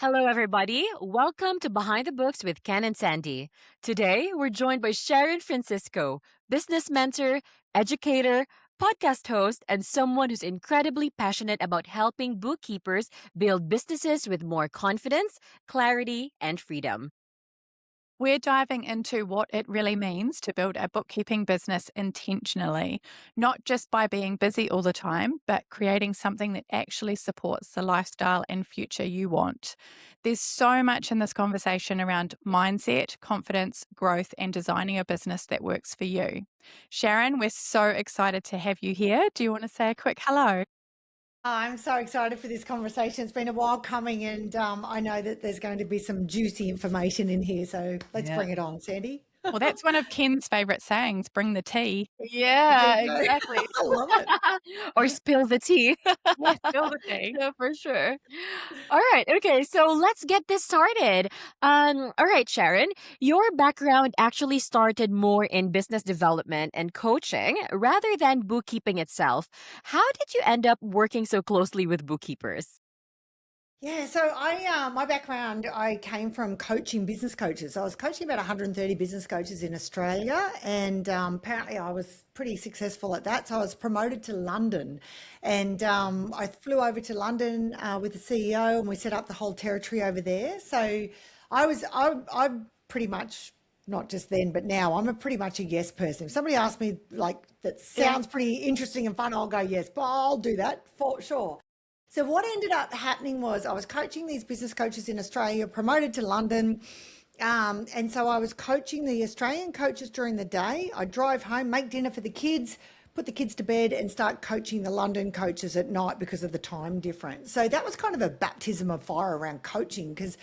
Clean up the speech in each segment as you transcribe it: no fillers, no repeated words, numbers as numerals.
Hello, everybody. Welcome to Behind the Books with Ken and Sandy. Today, we're joined by Sharon Francisco, business mentor, educator, podcast host, and someone who's incredibly passionate about helping bookkeepers build businesses with more confidence, clarity, and freedom. We're diving into what it really means to build a bookkeeping business intentionally, not just by being busy all the time, but creating something that actually supports the lifestyle and future you want. There's so much in this conversation around mindset, confidence, growth, and designing a business that works for you. Sharon, we're so excited to have you here. Do you want to say a quick hello? I'm so excited for this conversation. It's been a while coming, and I know that there's going to be some juicy information in here. So let's bring it on, Sandy. Well, that's one of Ken's favorite sayings, bring the tea. Yeah, There you go. exactly. I love it. Or spill the tea. Yeah, spill the tea. Yeah, for sure. All right. Okay. So let's get this started. All right, Sharon, your background actually started more in business development and coaching rather than bookkeeping itself. How did you end up working so closely with bookkeepers? Yeah, so my background, I came from coaching business coaches. I was coaching about 130 business coaches in Australia, and apparently I was pretty successful at that. So I was promoted to London, and I flew over to London with the CEO, and we set up the whole territory over there. So I'm pretty much not just then, but now I'm pretty much a yes person. If somebody asks me like that sounds pretty interesting and fun, I'll go yes, but I'll do that for sure. So what ended up happening was I was coaching these business coaches in Australia, promoted to London. And so I was coaching the Australian coaches during the day. I'd drive home, make dinner for the kids, put the kids to bed and start coaching the London coaches at night because of the time difference. So that was kind of a baptism of fire around coaching, because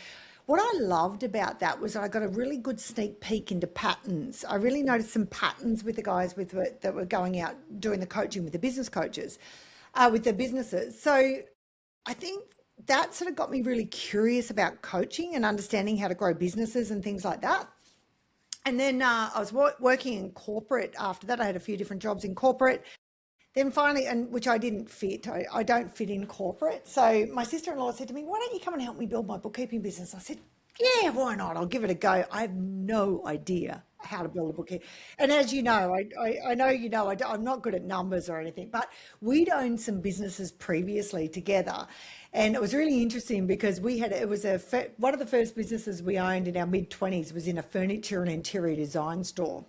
what I loved about that was I got a really good sneak peek into patterns. I really noticed some patterns with the guys that were going out doing the coaching with the business coaches, with the businesses. So I think that sort of got me really curious about coaching and understanding how to grow businesses and things like that. And then I was working in corporate after that. I had a few different jobs in corporate. Then finally, and which I didn't fit, I don't fit in corporate. So my sister-in-law said to me, why don't you come and help me build my bookkeeping business? I said, yeah, why not? I'll give it a go. I have no idea how to build a bookkeeping. And as you know, I know you know, I'm not good at numbers or anything, but we'd owned some businesses previously together. And it was really interesting because one of the first businesses we owned in our mid-20s was in a furniture and interior design store.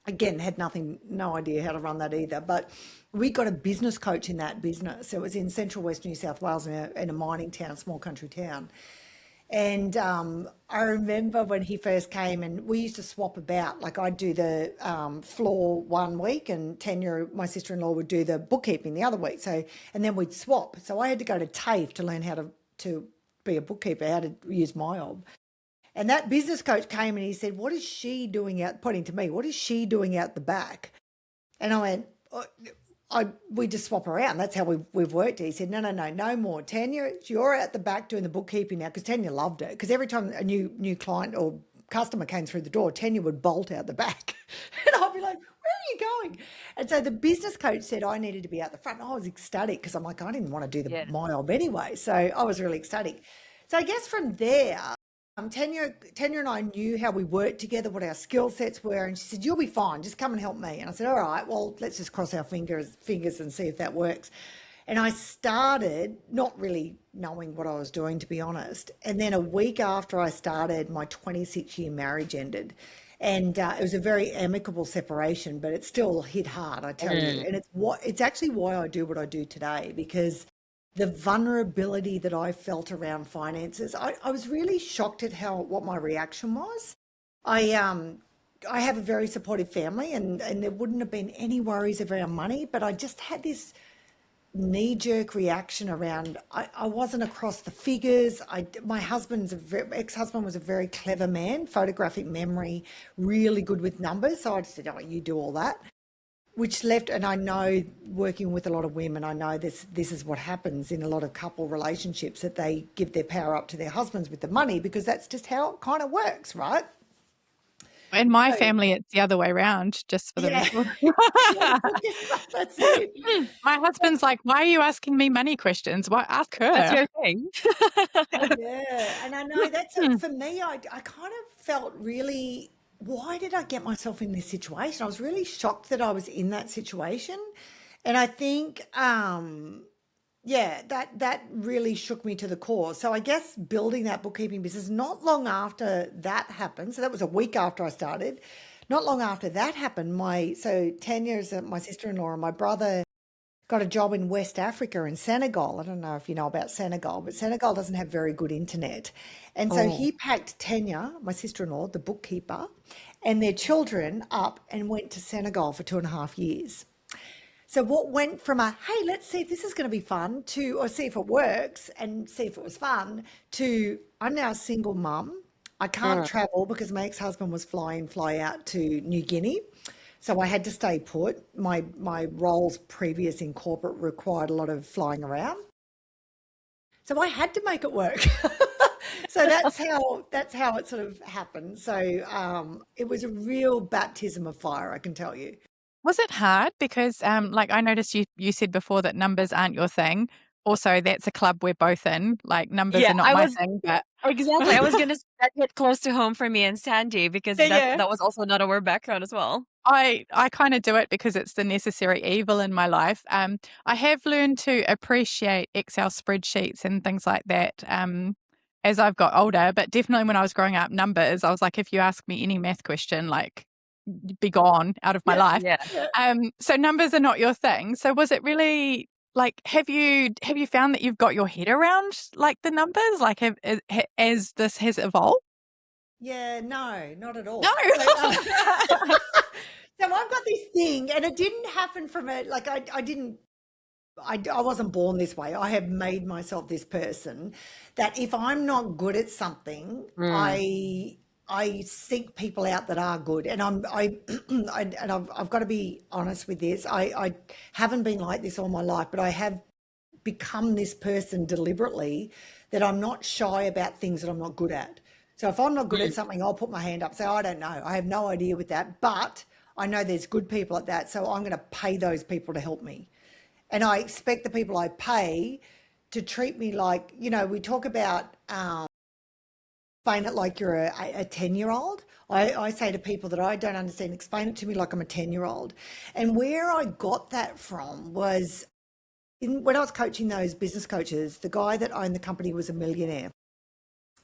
Again, had no idea how to run that either, but we got a business coach in that business. It was in central West New South Wales in a mining town, small country town. And I remember when he first came, and we used to swap about. Like I'd do the floor one week, and Tanya, my sister-in-law, would do the bookkeeping the other week. So, and then we'd swap. So I had to go to TAFE to learn how to be a bookkeeper, how to use MyOb. And that business coach came and he said, what is she doing out, pointing to me, what is she doing out the back? And I went, we just swap around. That's how we've worked. He said, no more. Tanya, you're out the back doing the bookkeeping now, because Tanya loved it. Because every time a new client or customer came through the door, Tanya would bolt out the back. And I'd be like, where are you going? And so the business coach said I needed to be out the front. And I was ecstatic because I'm like, I didn't want to do MyOb anyway. So I was really ecstatic. So I guess from there, Tanya and I knew how we worked together, what our skill sets were, and she said, you'll be fine, just come and help me. And I said, all right, well, let's just cross our fingers and see if that works. And I started not really knowing what I was doing, to be honest. And then a week after I started, my 26-year marriage ended. And it was a very amicable separation, but it still hit hard, I tell you. And it's actually why I do what I do today, because the vulnerability that I felt around finances, I was really shocked at what my reaction was. I have a very supportive family, and there wouldn't have been any worries around money, but I just had this knee-jerk reaction around, I wasn't across the figures. My ex-husband was a very clever man, photographic memory, really good with numbers. So I just said, oh, you do all that. Which left, and I know working with a lot of women, I know this is what happens in a lot of couple relationships, that they give their power up to their husbands with the money, because that's just how it kind of works, right? In my So, family, it's the other way around, just for the yeah, record. yeah, that's it. My husband's like, "Why are you asking me money questions? Why ask That's her?" your thing. Yeah, and I know that's for me. I kind of felt really. Why did I get myself in this situation? I was really shocked that I was in that situation, and I think, yeah, that really shook me to the core. So I guess building that bookkeeping business not long after that happened. So that was a week after I started. Not long after that happened, so 10 years, my sister-in-law and my brother got a job in West Africa in Senegal. I don't know if you know about Senegal, but Senegal doesn't have very good internet. And so Oh. he packed Tanya, my sister-in-law, the bookkeeper, and their children up and went to Senegal for 2.5 years. So what went from a, hey, let's see if this is going to be fun to, or see if it works and see if it was fun, to I'm now a single mum. I can't Mm. travel because my ex-husband was fly out to New Guinea. So I had to stay put. My roles previous in corporate required a lot of flying around. So I had to make it work. So that's how it sort of happened. So it was a real baptism of fire, I can tell you. Was it hard? Because, like, I noticed you said before that numbers aren't your thing. Also, that's a club we're both in. Like, numbers Yeah, are not I my was thing, but exactly. I was gonna that hit close to home for me and Sandy because yeah, that yeah. that was also not our background as well. I kind of do it because it's the necessary evil in my life. I have learned to appreciate Excel spreadsheets and things like that as I've got older. But definitely when I was growing up, numbers, I was like, if you ask me any math question, like, be gone out of my Yeah, life. Yeah. yeah. So numbers are not your thing. So was it really like have you found that you've got your head around like the numbers like as this has evolved? Yeah, no, not at No. all. So, so I've got this thing, and it didn't happen from a like I didn't I wasn't born this way. I have made myself this person that if I'm not good at something, Mm. I seek people out that are good, and I've got to be honest with this. I haven't been like this all my life, but I have become this person deliberately that I'm not shy about things that I'm not good at. So if I'm not good at Mm. something, I'll put my hand up, say, I don't know. I have no idea with that, but I know there's good people at that. So I'm going to pay those people to help me. And I expect the people I pay to treat me like, we talk about explain it like you're a 10-year-old. I say to people that I don't understand, explain it to me like I'm a 10-year-old. And where I got that from was when I was coaching those business coaches, the guy that owned the company was a millionaire.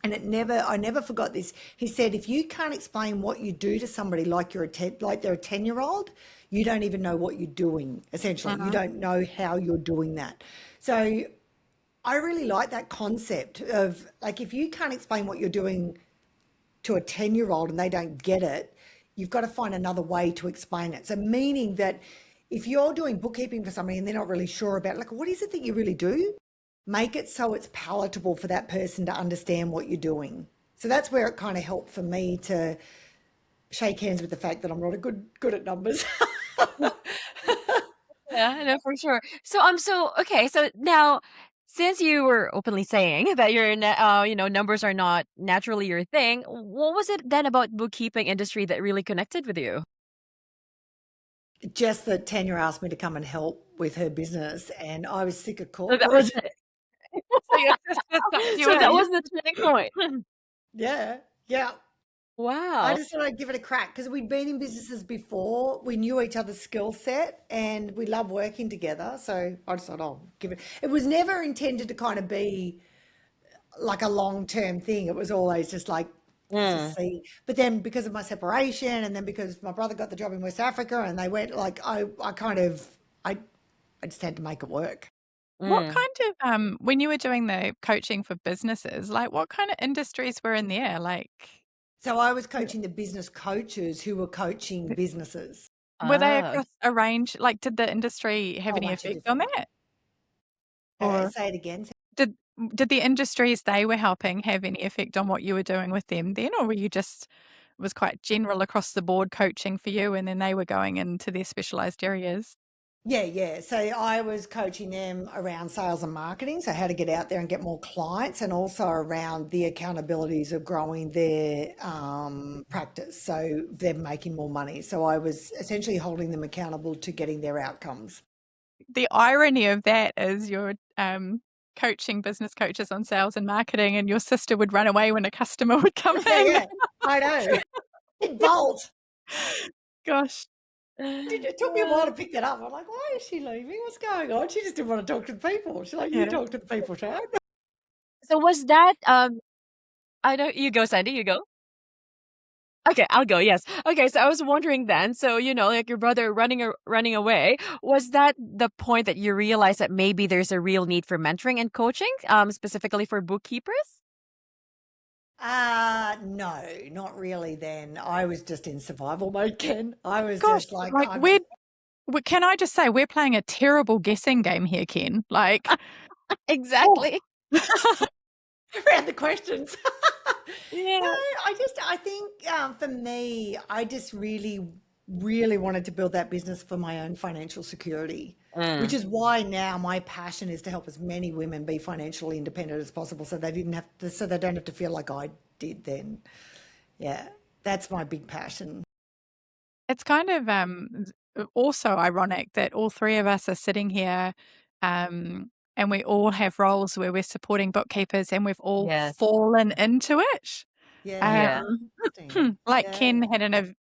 And I never forgot this. He said, if you can't explain what you do to somebody like like they're a 10-year-old, you don't even know what you're doing, essentially. You Mhm. don't know how you're doing that. So I really like that concept of like, if you can't explain what you're doing to a 10-year-old and they don't get it, you've got to find another way to explain it. So meaning that if you're doing bookkeeping for somebody and they're not really sure about like, what is it that you really do? Make it so it's palatable for that person to understand what you're doing. So that's where it kind of helped for me to shake hands with the fact that I'm not a good at numbers. Yeah, no, for sure. So okay, so now since you were openly saying that numbers are not naturally your thing, what was it then about bookkeeping industry that really connected with you? Just that Tanya asked me to come and help with her business, and I was sick of So that was corporate. it. So your sister sucked you So that in. was the turning point. Yeah, yeah. I Wow. just thought I'd give it a crack because we'd been in businesses before. We knew each other's skill set and we love working together. So I just thought, I'll give it. It was never intended to kind of be like a long-term thing. It was always just like, let's just Mm. see. But then because of my separation and then because my brother got the job in West Africa and they went like, I kind of, I just had to make it work. What Mm. kind of when you were doing the coaching for businesses, like what kind of industries were in there? Like So I was coaching the business coaches who were coaching businesses. were they Ah. across a range? Like did the industry have Whole any bunch of effect on different. that? Or Say it again. did did the industries they were helping have any effect on what you were doing with them then? Or were you just it was quite general across the board coaching for you and then they were going into their specialized areas? Yeah. So I was coaching them around sales and marketing, so how to get out there and get more clients, and also around the accountabilities of growing their practice. So they're making more money. So I was essentially holding them accountable to getting their outcomes. The irony of that is you're coaching business coaches on sales and marketing, and your sister would run away when a customer would come in. Yeah, I know. Big bolt. Gosh. It took me a while to pick that up. I'm like, why is she leaving? What's going on? She just didn't want to talk to the people. She's like, you Yeah. talk to the people, Sharon. So was that I know you go, Sandy, you go. Okay, I'll go. Yes. Okay, so I was wondering then. So like your brother running away, was that the point that you realized that maybe there's a real need for mentoring and coaching, specifically for bookkeepers? No, not really then. I was just in survival mode, Ken. I was Gosh, just like, like can I just say we're playing a terrible guessing game here, Ken? Like, oh. Exactly. around the questions. Yeah. No, I think for me, I just really, really wanted to build that business for my own financial security, which is why now my passion is to help as many women be financially independent as possible, so so they don't have to feel like I did then. Yeah, that's my big passion. It's kind of also ironic that all three of us are sitting here and we all have roles where we're supporting bookkeepers and we've all Yes. fallen into it. Yeah. Interesting. Like Yeah.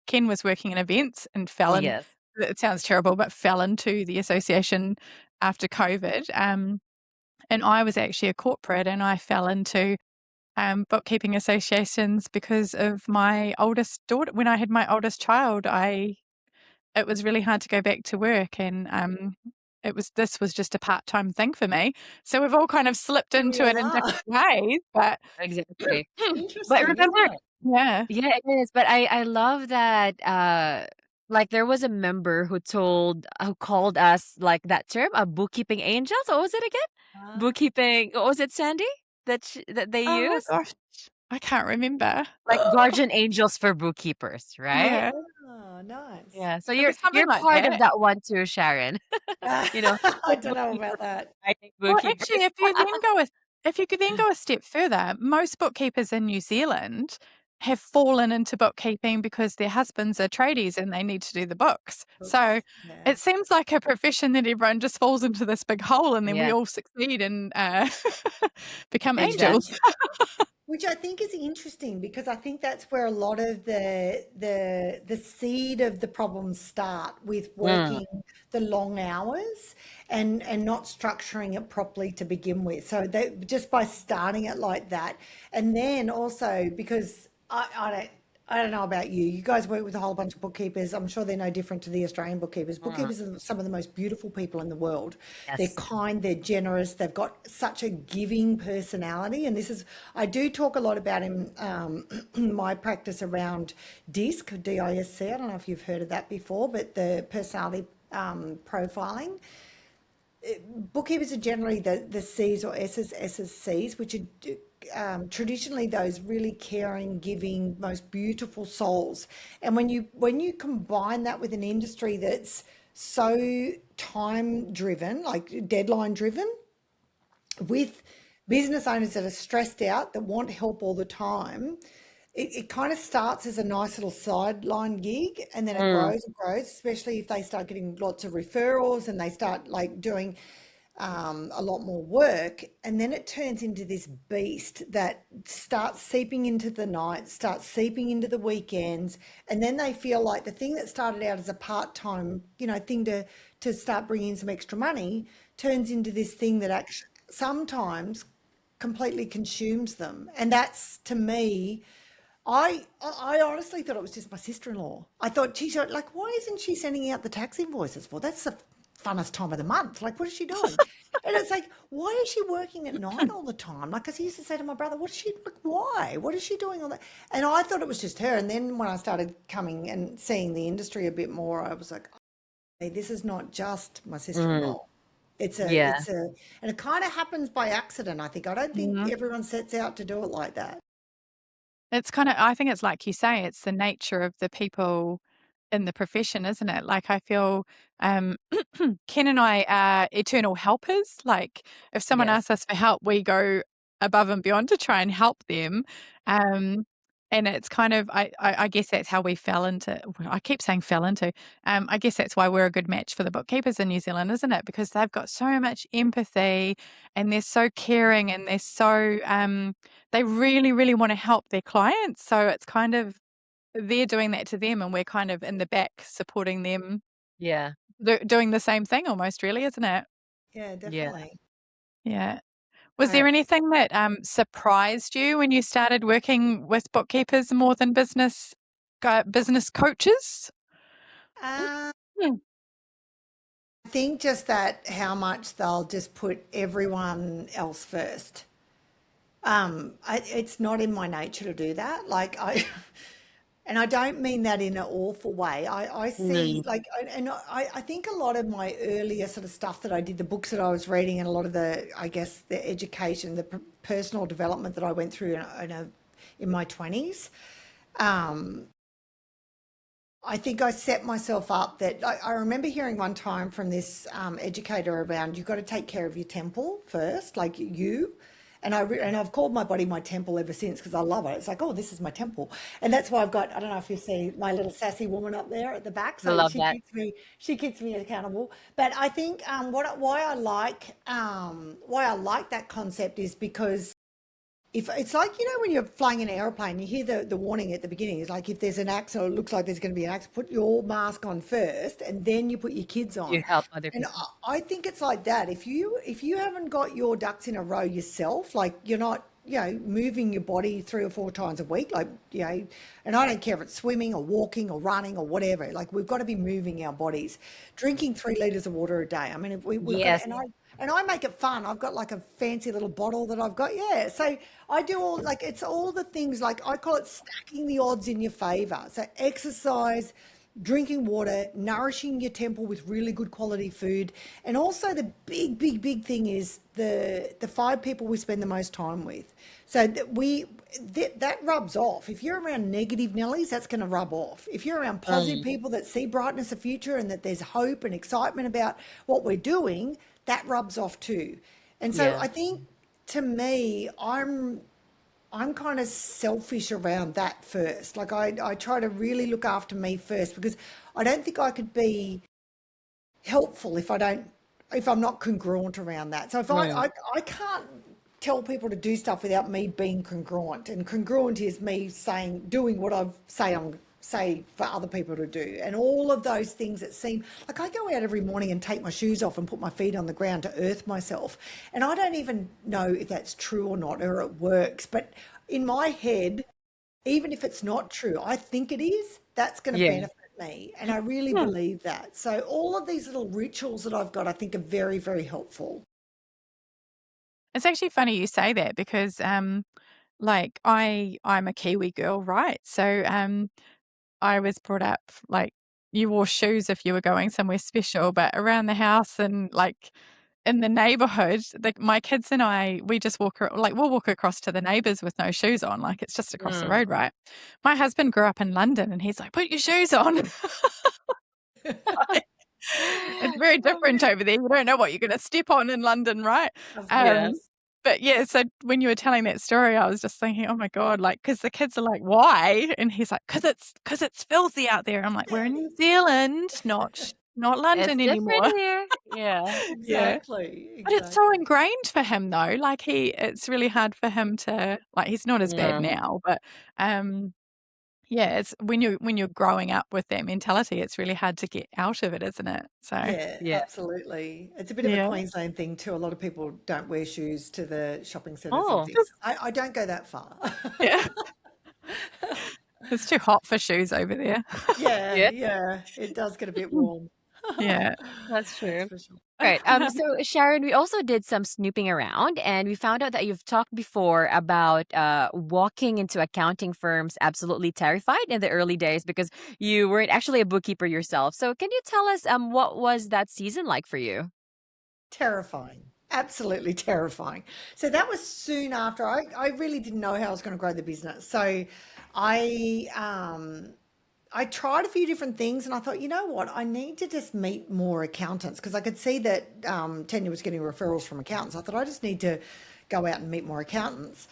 Ken was working in events and fell in. Yes. It sounds terrible, but fell into the association after COVID. And I was actually a corporate, and I fell into bookkeeping associations because of my oldest daughter. When I had my oldest child, it was really hard to go back to work, and this was just a part-time thing for me. So we've all kind of slipped Here we into it in are. different ways, but Exactly. But Interesting, isn't remember, it? yeah. yeah, it is. But I love that like there was a member who called us like that term, a bookkeeping angels. What was it again? Ah, Bookkeeping, what was it, Sandy? That they Oh use? gosh, I can't remember. Like guardian angels for bookkeepers, right? Yeah, nice. Yeah. So it was something you're like part of that. that one too, Sharon. You know, I don't know bookkeeper about that. fighting Well, bookkeepers. actually, if you could then go a step further, most bookkeepers in New Zealand have fallen into bookkeeping because their husbands are tradies and they need to do the books. So Books. Yeah. it seems like a profession that everyone just falls into this big hole, and then we Yeah, all succeed and become angels. exactly. Which I think is interesting because I think that's where a lot of the seed of the problems start with Mm, working the long hours and not structuring it properly to begin with. So that just by starting it like that, and then also because I don't know about you. You guys work with a whole bunch of bookkeepers. I'm sure they're no different to the Australian bookkeepers. mm, Bookkeepers are some of the most beautiful people in the world. They're yes. kind, they're generous, they've got such a giving personality. And I do talk a lot about in my practice around DISC, DISC. I don't know if you've heard of that before, but the personality profiling. Bookkeepers are generally the C's or S's, C's, which are traditionally those really caring, giving, most beautiful souls. And when you combine that with an industry that's so time driven, like deadline driven, with business owners that are stressed out, that want help all the time, it kind of starts as a nice little sideline gig, and then it Mm, grows and grows, especially if they start getting lots of referrals and they start like doing a lot more work. And then it turns into this beast that starts seeping into the night, starts seeping into the weekends. And then they feel like the thing that started out as a part-time, thing to start bringing in some extra money turns into this thing that actually sometimes completely consumes them. And that's, to me, I honestly thought it was just my sister-in-law. I thought, geez, like, why isn't she sending out the tax invoices for? That's the funnest time of the month. Like, what is she doing? And it's like, why is she working at night all the time? Like, 'cause I used to say to my brother, what is she, like, why? What is she doing all that? And I thought it was just her. And then when I started coming and seeing the industry a bit more, I was like, hey, this is not just my mm, sister-in-law. yeah. And it kind of happens by accident, I think. I don't think Mhm. everyone sets out to do it like that. It's kind of, I think it's like you say, it's the nature of the people in the profession, isn't it? Like I feel um, Ken and I are eternal helpers. Like if someone Yes. asks us for help, we go above and beyond to try and help them. Um, and it's kind of, I guess that's how we fell into, well, I keep saying fell into, I guess that's why we're a good match for the bookkeepers in New Zealand, isn't it? Because they've got so much empathy and they're so caring and they're so, they really, really want to help their clients. So it's kind of, they're doing that to them and we're kind of in the back supporting them Yeah. doing the same thing almost, really, isn't it? Yeah, Yeah. definitely. Yeah. Was there I, anything that surprised you when you started working with bookkeepers more than business coaches? uh, Hmm. I think just that how much they'll just put everyone else first. It's not in my nature to do that. And I don't mean that in an awful way. I see Mm. I think a lot of my earlier sort of stuff that I did, the books that I was reading, and a lot of the I guess the education, the personal development that I went through in my 20s. Um, I think I set myself up that I remember hearing one time from this educator around you've got to take care of your temple first, like you. And I've called my body my temple ever since because I love it. It's like, oh, this is my temple, and that's why I've got. I don't know if you see my little sassy woman up there at the back. I So love that. she keeps me accountable. But I think why I like that concept is because if it's like when you're flying an airplane, you hear the warning at the beginning. It's like if there's an accident or it looks like there's going to be an accident, put your mask on first and then you put your kids You on. help other And people. I think it's like that. If you haven't got your ducks in a row yourself, like you're not moving your body 3 or 4 times a week, like and I don't care if it's swimming or walking or running or whatever, like we've got to be moving our bodies, drinking 3 liters of water a day. I mean, if we've got to, Yes. and I make it fun. I've got like a fancy little bottle that I've got. Yeah. So I do all like it's all the things like I call it stacking the odds in your favor. So exercise, drinking water, nourishing your temple with really good quality food. And also the big, big, big thing is the 5 people we spend the most time with. So that rubs off. If you're around negative Nellies, that's going to rub off. If you're around positive Mm. people that see brightness of future and that there's hope and excitement about what we're doing, that rubs off too. And so Yeah. I think to me, I'm kind of selfish around that first. Like I try to really look after me first because I don't think I could be helpful if I'm not congruent around that. So if Mm. I can't tell people to do stuff without me being congruent. And congruent is me doing what say for other people to do. And all of those things that seem like I go out every morning and take my shoes off and put my feet on the ground to earth myself. And I don't even know if that's true or not or it works. But in my head, even if it's not true, I think it is, that's going to Yeah. benefit me. And I really Hmm. believe that. So all of these little rituals that I've got, I think are very, very helpful. It's actually funny you say that because like I'm a Kiwi girl, right? So I was brought up like you wore shoes if you were going somewhere special, but around the house and like in the neighborhood, my kids and I, we just like we'll walk across to the neighbors with no shoes on, like it's just across the Mm. road, right? My husband grew up in London and he's like, put your shoes on. It's very Oh, different over there. You don't know what you're going to step on in London, right? of Yeah. Um, course. but yeah, so when you were telling that story, I was just thinking, oh my God, like, because the kids are like, why? And he's like, because it's filthy out there. I'm like, we're in New Zealand, not It's London different anymore. here. Yeah. Yeah. Exactly. But it's so Exactly. ingrained for him though. Like it's really hard for him to like he's not as bad Yeah. now, but um yeah, it's when you're growing up with that mentality, it's really hard to get out of it, isn't it? So Yeah, Yeah. absolutely. It's a bit of a yeah. Queensland thing too. A lot of people don't wear shoes to the shopping centres and Oh, things. I don't go that far. Yeah. It's too hot for shoes over there. Yeah, yeah, yeah, it does get a bit warm. Yeah. that's That's true. for sure. Right. So Sharon, we also did some snooping around and we found out that you've talked before about walking into accounting firms absolutely terrified in the early days because you weren't actually a bookkeeper yourself. So can you tell us what was that season like for you? Terrifying. Absolutely terrifying. So that was soon after I really didn't know how I was going to grow the business. So I I tried a few different things and I thought, you know what, I need to just meet more accountants because I could see that Tanya was getting referrals from accountants. I thought I just need to go out and meet more accountants.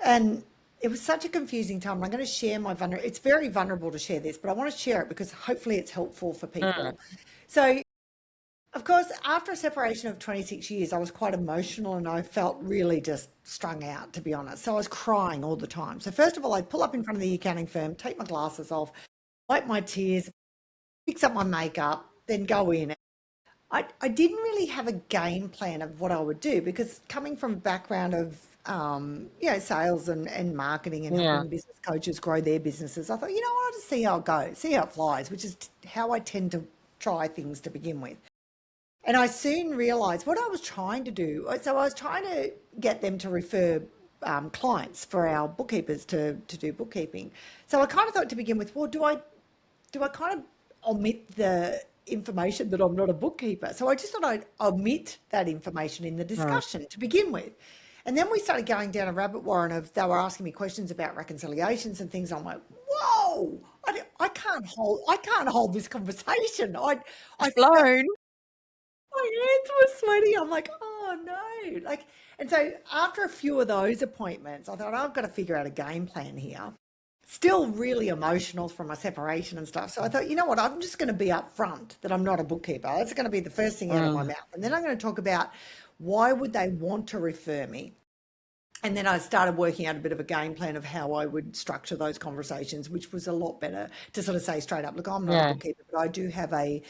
And it was such a confusing time. I'm going to share my vulnerable. It's very vulnerable to share this, but I want to share it because hopefully it's helpful for Mm. people. So, of course, after a separation of 26 years, I was quite emotional and I felt really just strung out, to be honest. So I was crying all the time. So, first of all, I'd pull up in front of the accounting firm, take my glasses off, wipe my tears, fix up my makeup, then go in. I didn't really have a game plan of what I would do because coming from a background of sales and marketing and Yeah. helping business coaches grow their businesses, I thought, you know what, I'll just see how it goes, see how it flies, which is how I tend to try things to begin with. And I soon realized what I was trying to do. So I was trying to get them to refer clients for our bookkeepers to do bookkeeping. So I kind of thought to begin with, well, do I kind of omit the information that I'm not a bookkeeper? So I just thought I'd omit that information in the Mm. discussion to begin with. And then we started going down a rabbit warren of they were asking me questions about reconciliations and things. I'm like, whoa, I can't hold this conversation. I Blown. my hands were sweaty. I'm like, oh no. And so after a few of those appointments, I thought I've got to figure out a game plan here. Still really emotional from my separation and stuff. So I thought, you know what, I'm just going to be upfront that I'm not a bookkeeper. That's going to be the first thing out of my Mm. mouth. And then I'm going to talk about why would they want to refer me. And then I started working out a bit of a game plan of how I would structure those conversations, which was a lot better to sort of say straight up, look, I'm not a Yeah. bookkeeper, but I do have a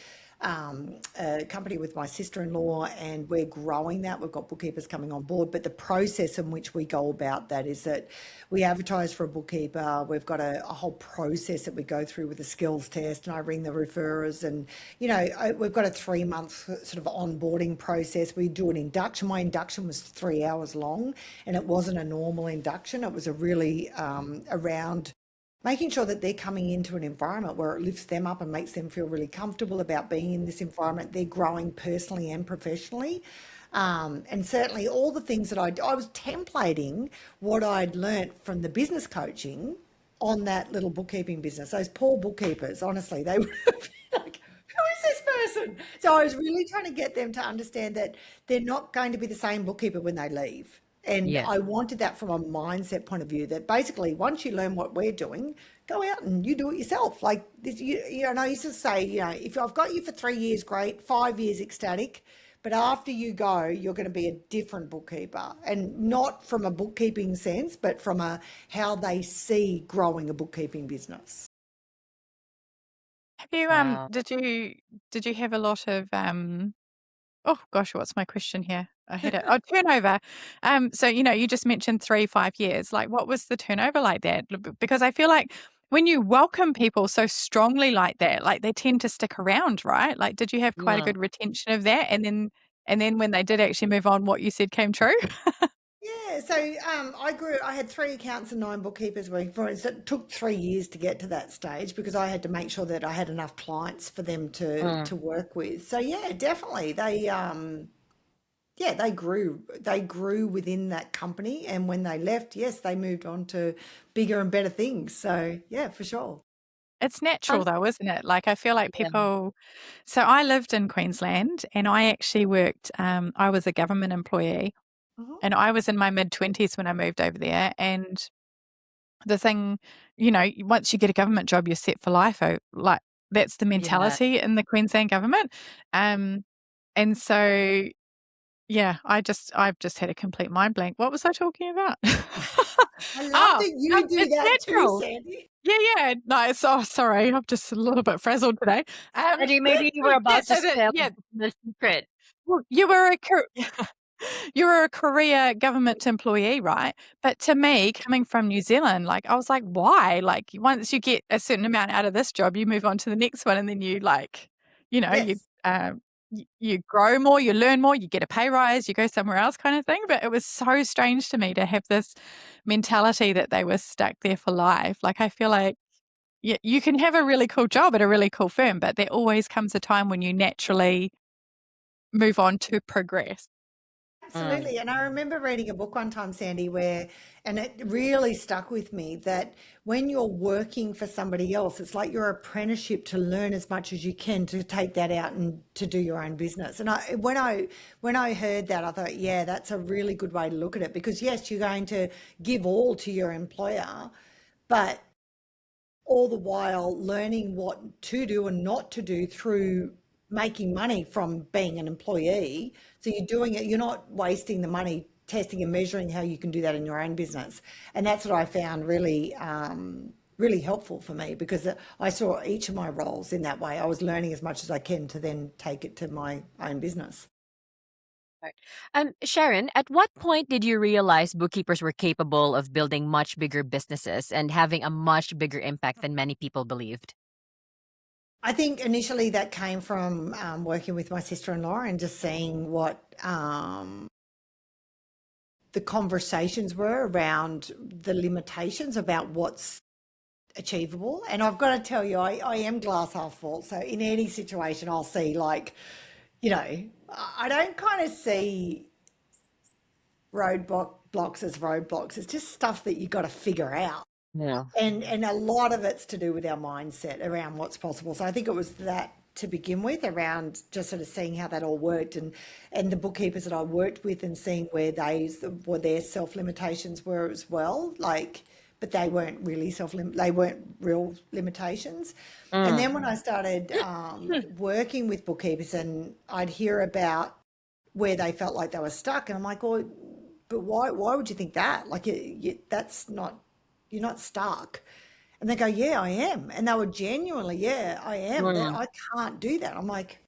company with my sister-in-law and we're growing that. We've got bookkeepers coming on board, but the process in which we go about that is that we advertise for a bookkeeper. We've got a whole process that we go through with a skills test and I ring the referrers and, we've got a 3-month sort of onboarding process. We do an induction. My induction was 3 hours long and it wasn't a normal induction. It was a really around making sure that they're coming into an environment where it lifts them up and makes them feel really comfortable about being in this environment. They're growing personally and professionally. And certainly all the things that I was templating what I'd learnt from the business coaching on that little bookkeeping business. Those poor bookkeepers, honestly, they would have been like, who is this person? So I was really trying to get them to understand that they're not going to be the same bookkeeper when they leave. And Yes. I wanted that from a mindset point of view that basically once you learn what we're doing, go out and you do it yourself. Like this, I used to say, if I've got you for 3 years, great, 5 years ecstatic. But after you go, you're going to be a different bookkeeper and not from a bookkeeping sense, but from a how they see growing a bookkeeping business. Have you Wow. did you have a lot of oh gosh, what's my question here? I had it. Oh, turnover. So you just mentioned 3, 5 years. Like, what was the turnover like that? Because I feel like when you welcome people so strongly like that, like they tend to stick around, right? Like, did you have quite a Yeah. good retention of that? And then when they did actually move on, what you said came true? Yeah, so I had 3 accounts and 9 bookkeepers working for us. It took 3 years to get to that stage because I had to make sure that I had enough clients for them to Mm. to work with. So yeah, definitely they grew within that company, and when they left, yes, they moved on to bigger and better things. So yeah, for sure. It's natural Sounds- though, isn't it? Like, I feel like Yeah. people. So I lived in Queensland and I actually worked, I was a government employee. Mhm. And I was in my mid-20s when I moved over there, and the thing, once you get a government job, you're set for life. Like, that's the Yeah. mentality in the Queensland government. Um, and so, yeah, I've just had a complete mind blank. What was I talking about? I love Oh, that you do it's that too, natural. Sandy. Yeah, yeah. No, oh, sorry, I'm just a little bit frazzled today. Eddie, maybe you were Yeah, about to so that, spill yeah, the secret. well, you were a career government employee, right? But to me, coming from New Zealand, like I was like, why? Like once you get a certain amount out of this job, you move on to the next one, and then you like, you Yes. you grow more, you learn more, you get a pay rise, you go somewhere else, kind of thing. But it was so strange to me to have this mentality that they were stuck there for life. Like I feel like you can have a really cool job at a really cool firm, but there always comes a time when you naturally move on to progress. Absolutely. And I remember reading a book one time, Sandy, and it really stuck with me that when you're working for somebody else, it's like your apprenticeship to learn as much as you can to take that out and to do your own business. And when I heard that, I thought, yeah, that's a really good way to look at it because yes, you're going to give all to your employer, but all the while learning what to do and not to do through making money from being an employee. So you're doing it, you're not wasting the money testing and measuring how you can do that in your own business. And that's what I found really, really helpful for me because I saw each of my roles in that way. I was learning as much as I can to then take it to my own business. Right. Sharon, at what point did you realize bookkeepers were capable of building much bigger businesses and having a much bigger impact than many people believed? I think initially that came from working with my sister-in-law and just seeing what the conversations were around the limitations about what's achievable. And I've got to tell you, I am glass half full. So in any situation, I'll see I don't kind of see blocks as roadblocks. It's just stuff that you got to figure out. Yeah. And a lot of it's to do with our mindset around what's possible. So I think it was that to begin with around just sort of seeing how that all worked and the bookkeepers that I worked with and seeing where their self limitations were as well, but they weren't really they weren't real limitations. And then when I started working with bookkeepers and I'd hear about where they felt like they were stuck and I'm like, oh, but why would you think that? That's not, you're not stuck. And they go, yeah, I am. And they were genuinely, yeah, I am. I can't do that. I'm like,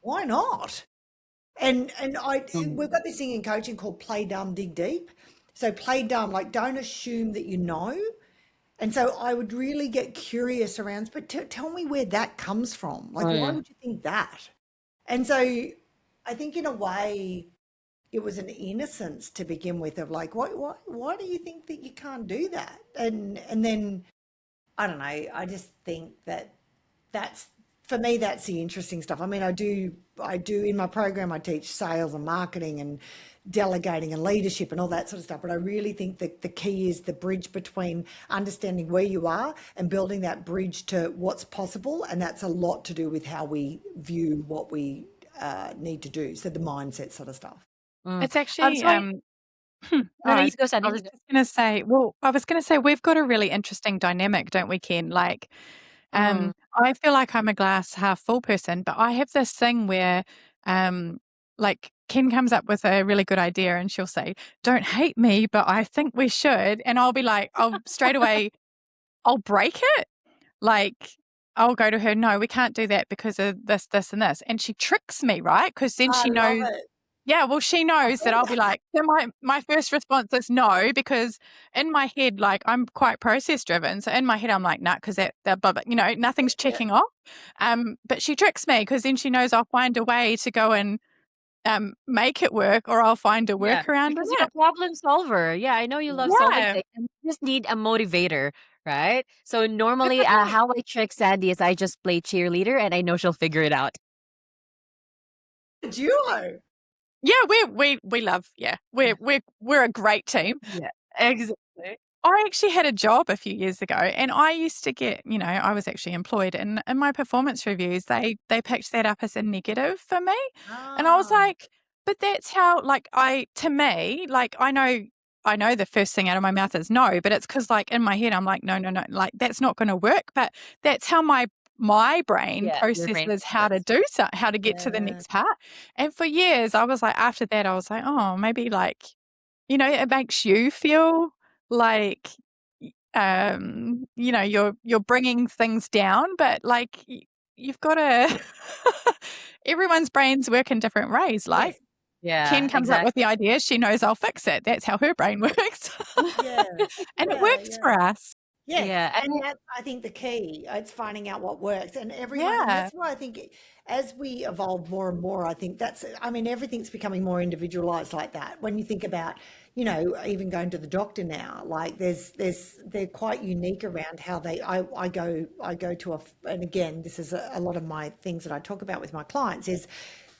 why not? And we've got this thing in coaching called play dumb, dig deep. So play dumb, like don't assume that you know. And so I would really get curious around, but tell me where that comes from. Like, why would you think that? And so I think in a way, it was an innocence to begin with of like, why do you think that you can't do that? And then I don't know. I just think that's for me, that's the interesting stuff. I mean, I do in my program, I teach sales and marketing and delegating and leadership and all that sort of stuff. But I really think that the key is the bridge between understanding where you are and building that bridge to what's possible. And that's a lot to do with how we view what we need to do. So the mindset sort of stuff. It's actually, No, I you was go, Sandy. I was just gonna say, we've got a really interesting dynamic, don't we, Ken? I feel like I'm a glass half full person, but I have this thing where, like Ken comes up with a really good idea and she'll say, "Don't hate me, but I think we should," and I'll be like, I'll break it. Like, I'll go to her, "No, we can't do that because of this, this, and this," and she tricks me, right? Because then I she love knows. it. Yeah, well, she knows that I'll be like, so my first response is no, because in my head, like I'm quite process driven. So in my head, I'm like, nah, because nothing's checking off. But she tricks me because then she knows I'll find a way to go and make it work, or I'll find a Yeah, workaround because in you're it. a problem solver. Yeah, I know you love solving Yeah. things. And you just need a motivator, right? So normally, how I trick Sandy is I just play cheerleader, and I know she'll figure it out. Duo. Yeah, we love. Yeah, we're a great team. Yeah, exactly. I actually had a job a few years ago and I used to get, I was actually employed and in my performance reviews, they picked that up as a negative for me. And I was Ah, like, but that's how, to me, I know the first thing out of my mouth is no, but it's because like in my head, I'm like, no, like that's not going to work. But that's how my brain Yeah, your brain processes how to process. do so, how to get to the yeah. next part. And for years, I was like, after that, I was like, oh, maybe it makes you feel like, you're bringing things down, but like you've got to. Everyone's brains work in different ways. Like Yes. Yeah, Ken comes up with the exactly. idea, she knows I'll fix it. That's how her brain works, Yeah. and it Yeah. works Yeah. for us. Yes, Yeah, and that's I think the key. It's finding out what works, and everyone, and Yeah, that's why I think as we evolve more and more, I think I mean, everything's becoming more individualized like that. When you think about, even going to the doctor now, like they're quite unique around how I go to and again, this is a lot of my things that I talk about with my clients is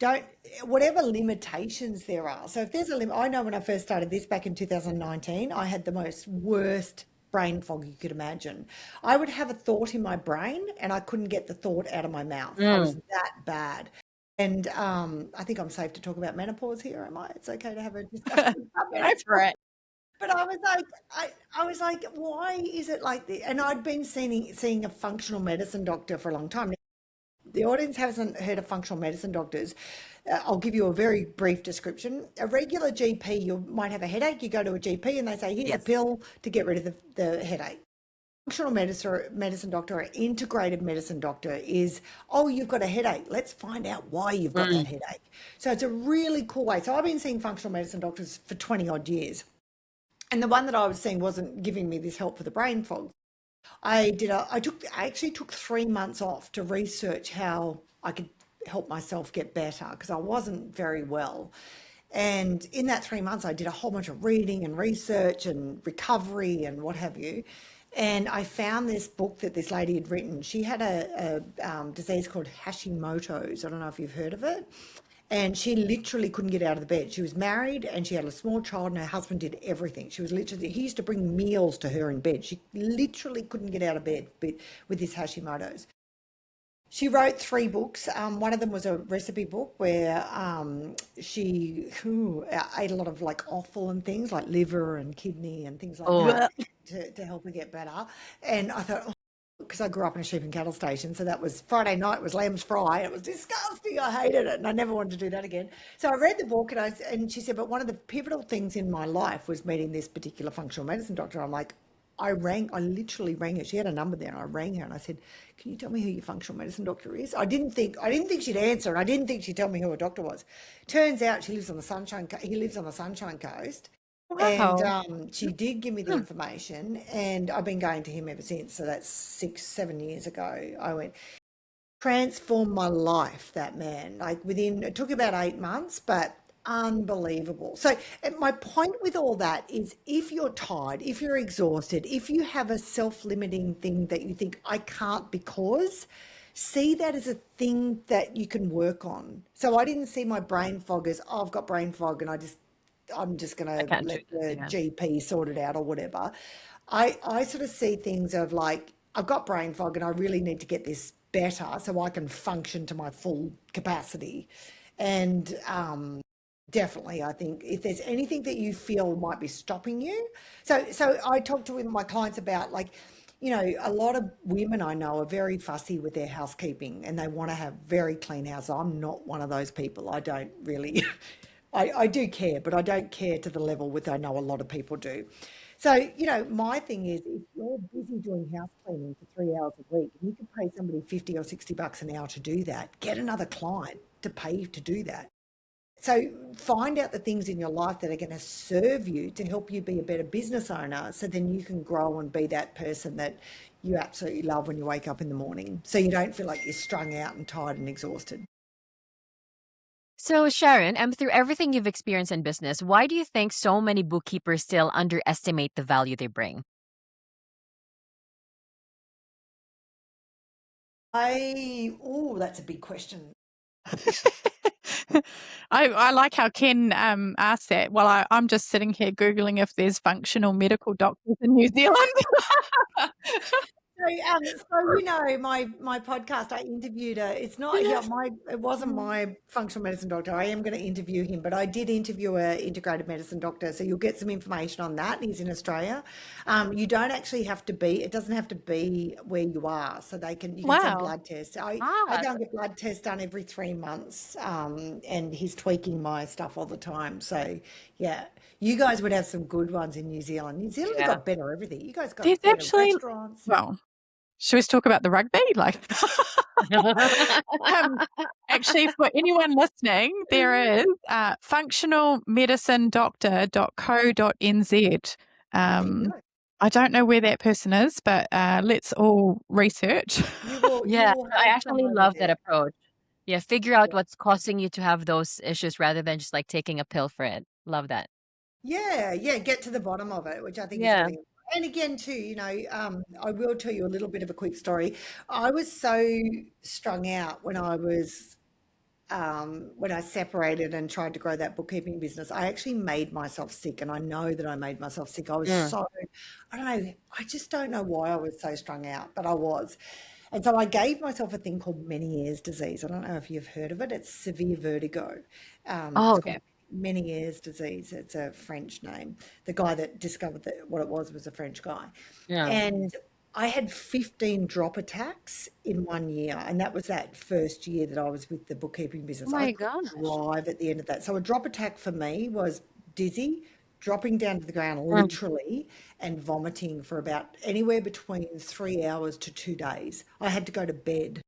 don't, whatever limitations there are. So if there's a limit, I know when I first started this back in 2019, I had the most worst brain fog you could imagine. I would have a thought in my brain and I couldn't get the thought out of my mouth. I was Mm. that bad. And I think I'm safe to talk about menopause here, am I? It's okay to have a discussion about Go for menopause. it. But I was like, why is it like this? And I'd been seeing a functional medicine doctor for a long time. The audience hasn't heard of functional medicine doctors. I'll give you a very brief description. A regular GP, you might have a headache. You go to a GP and they say, here's a Yes. pill to get rid of the headache. Functional medicine doctor or integrated medicine doctor is, oh, you've got a headache. Let's find out why you've got that Mm. headache. So it's a really cool way. So I've been seeing functional medicine doctors for 20 odd years. And the one that I was seeing wasn't giving me this help for the brain fog. I actually took 3 months off to research how I could help myself get better because I wasn't very well. And in that 3 months, I did a whole bunch of reading and research and recovery and what have you. And I found this book that this lady had written. She had a disease called Hashimoto's. I don't know if you've heard of it. And she literally couldn't get out of the bed. She was married and she had a small child, and her husband did everything. She was literally, he used to bring meals to her in bed. She literally couldn't get out of bed with this Hashimoto's. She wrote 3 books. One of them was a recipe book where she ate a lot of like offal and things like liver and kidney and things like Oh, that Blech. to help her get better. And I thought, because I grew up in a sheep and cattle station, so that was Friday night was lamb's fry. It was disgusting. I hated it, and I never wanted to do that again. So I read the book, and she said, but one of the pivotal things in my life was meeting this particular functional medicine doctor. I'm like, I literally rang her. She had a number there, and I rang her and I said, "Can you tell me who your functional medicine doctor is?" I didn't think she'd answer, and I didn't think she'd tell me who her doctor was. Turns out she lives on the Sunshine. He lives on the Sunshine Coast, and Wow. she did give me the hmm. information, and I've been going to him ever since. So that's 6, 7 years ago. I went, transformed my life, that man. Like within, it took about 8 months, but unbelievable. So my point with all that is if you're tired, if you're exhausted, if you have a self-limiting thing that you think, I can't because, see that as a thing that you can work on. So I didn't see my brain fog as, oh, I've got brain fog and I'm just going I to can't do let this. the Yeah. GP sort it out or whatever. I sort of see things of like, I've got brain fog and I really need to get this better so I can function to my full capacity. And definitely, I think if there's anything that you feel might be stopping you. So I talk to my clients about like, a lot of women I know are very fussy with their housekeeping and they want to have very clean house. I'm not one of those people. I don't really, I do care, but I don't care to the level which I know a lot of people do. So, my thing is if you're busy doing house cleaning for 3 hours a week and you can pay somebody 50 or $60 an hour to do that, get another client to pay to do that. So find out the things in your life that are going to serve you to help you be a better business owner so then you can grow and be that person that you absolutely love when you wake up in the morning. So you don't feel like you're strung out and tired and exhausted. So, Sharon, through everything you've experienced in business, why do you think so many bookkeepers still underestimate the value they bring? That's a big question. I like how Ken asked that. Well, I'm just sitting here Googling if there's functional medical doctors in New Zealand. My podcast, I interviewed it's not Yeah. it wasn't my functional medicine doctor. I am going to interview him, but I did interview a integrated medicine doctor, so you'll get some information on that. He's in Australia. You don't actually have to be. It doesn't have to be where you are, so you can send Wow. blood tests. I Ah, go and get blood tests done every 3 months, and he's tweaking my stuff all the time. So yeah, you guys would have some good ones in New Zealand. New Zealand has yeah. got better everything. You guys There's got better actually, restaurants. well, should we talk about the rugby? Like, um, actually, for anyone listening, there is functionalmedicinedoctor.co.nz. There you Um, go. I don't know where that person is, but let's all research. You Yeah, will I have some actually over love that there. approach. Yeah, figure out Yeah. what's causing you to have those issues rather than just like taking a pill for it. Love that. Yeah, yeah, get to the bottom of it, which I think is Yeah. really important. And again, too, I will tell you a little bit of a quick story. I was so strung out when I was when I separated and tried to grow that bookkeeping business, I actually made myself sick. And I know that I made myself sick. I was Mm. so, I don't know, I just don't know why I was so strung out, but I was. And so I gave myself a thing called Meniere's disease. I don't know if you've heard of it. It's severe vertigo. Oh, It's okay. called Meniere's disease. It's a French name. The guy that discovered that what it was a French guy. Yeah. And I had 15 drop attacks in 1 year. And that was that first year that I was with the bookkeeping Oh business. I my couldn't gosh. drive at the end of that. So a drop attack for me was dizzy, dropping down to the ground Mm. literally, and vomiting for about anywhere between 3 hours to 2 days. I had to go to bed.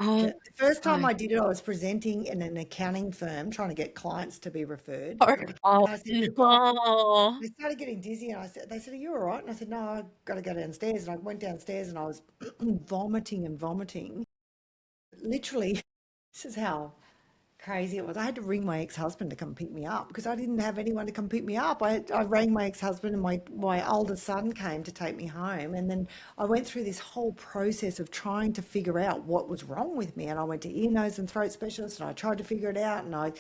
Oh The first time my. I did it, I was presenting in an accounting firm trying to get clients to be referred. Oh, Oh And I said, "You guys," no. they started getting dizzy, and they said, "Are you all right?" And I said, "No, I've got to go downstairs." And I went downstairs and I was vomiting and vomiting. Literally, this is how crazy it was. I had to ring my ex-husband to come pick me up because I didn't have anyone to come pick me up. I rang my ex-husband, and my older son came to take me home. And then I went through this whole process of trying to figure out what was wrong with me. And I went to ear, nose, and throat specialist, and I tried to figure it out. And I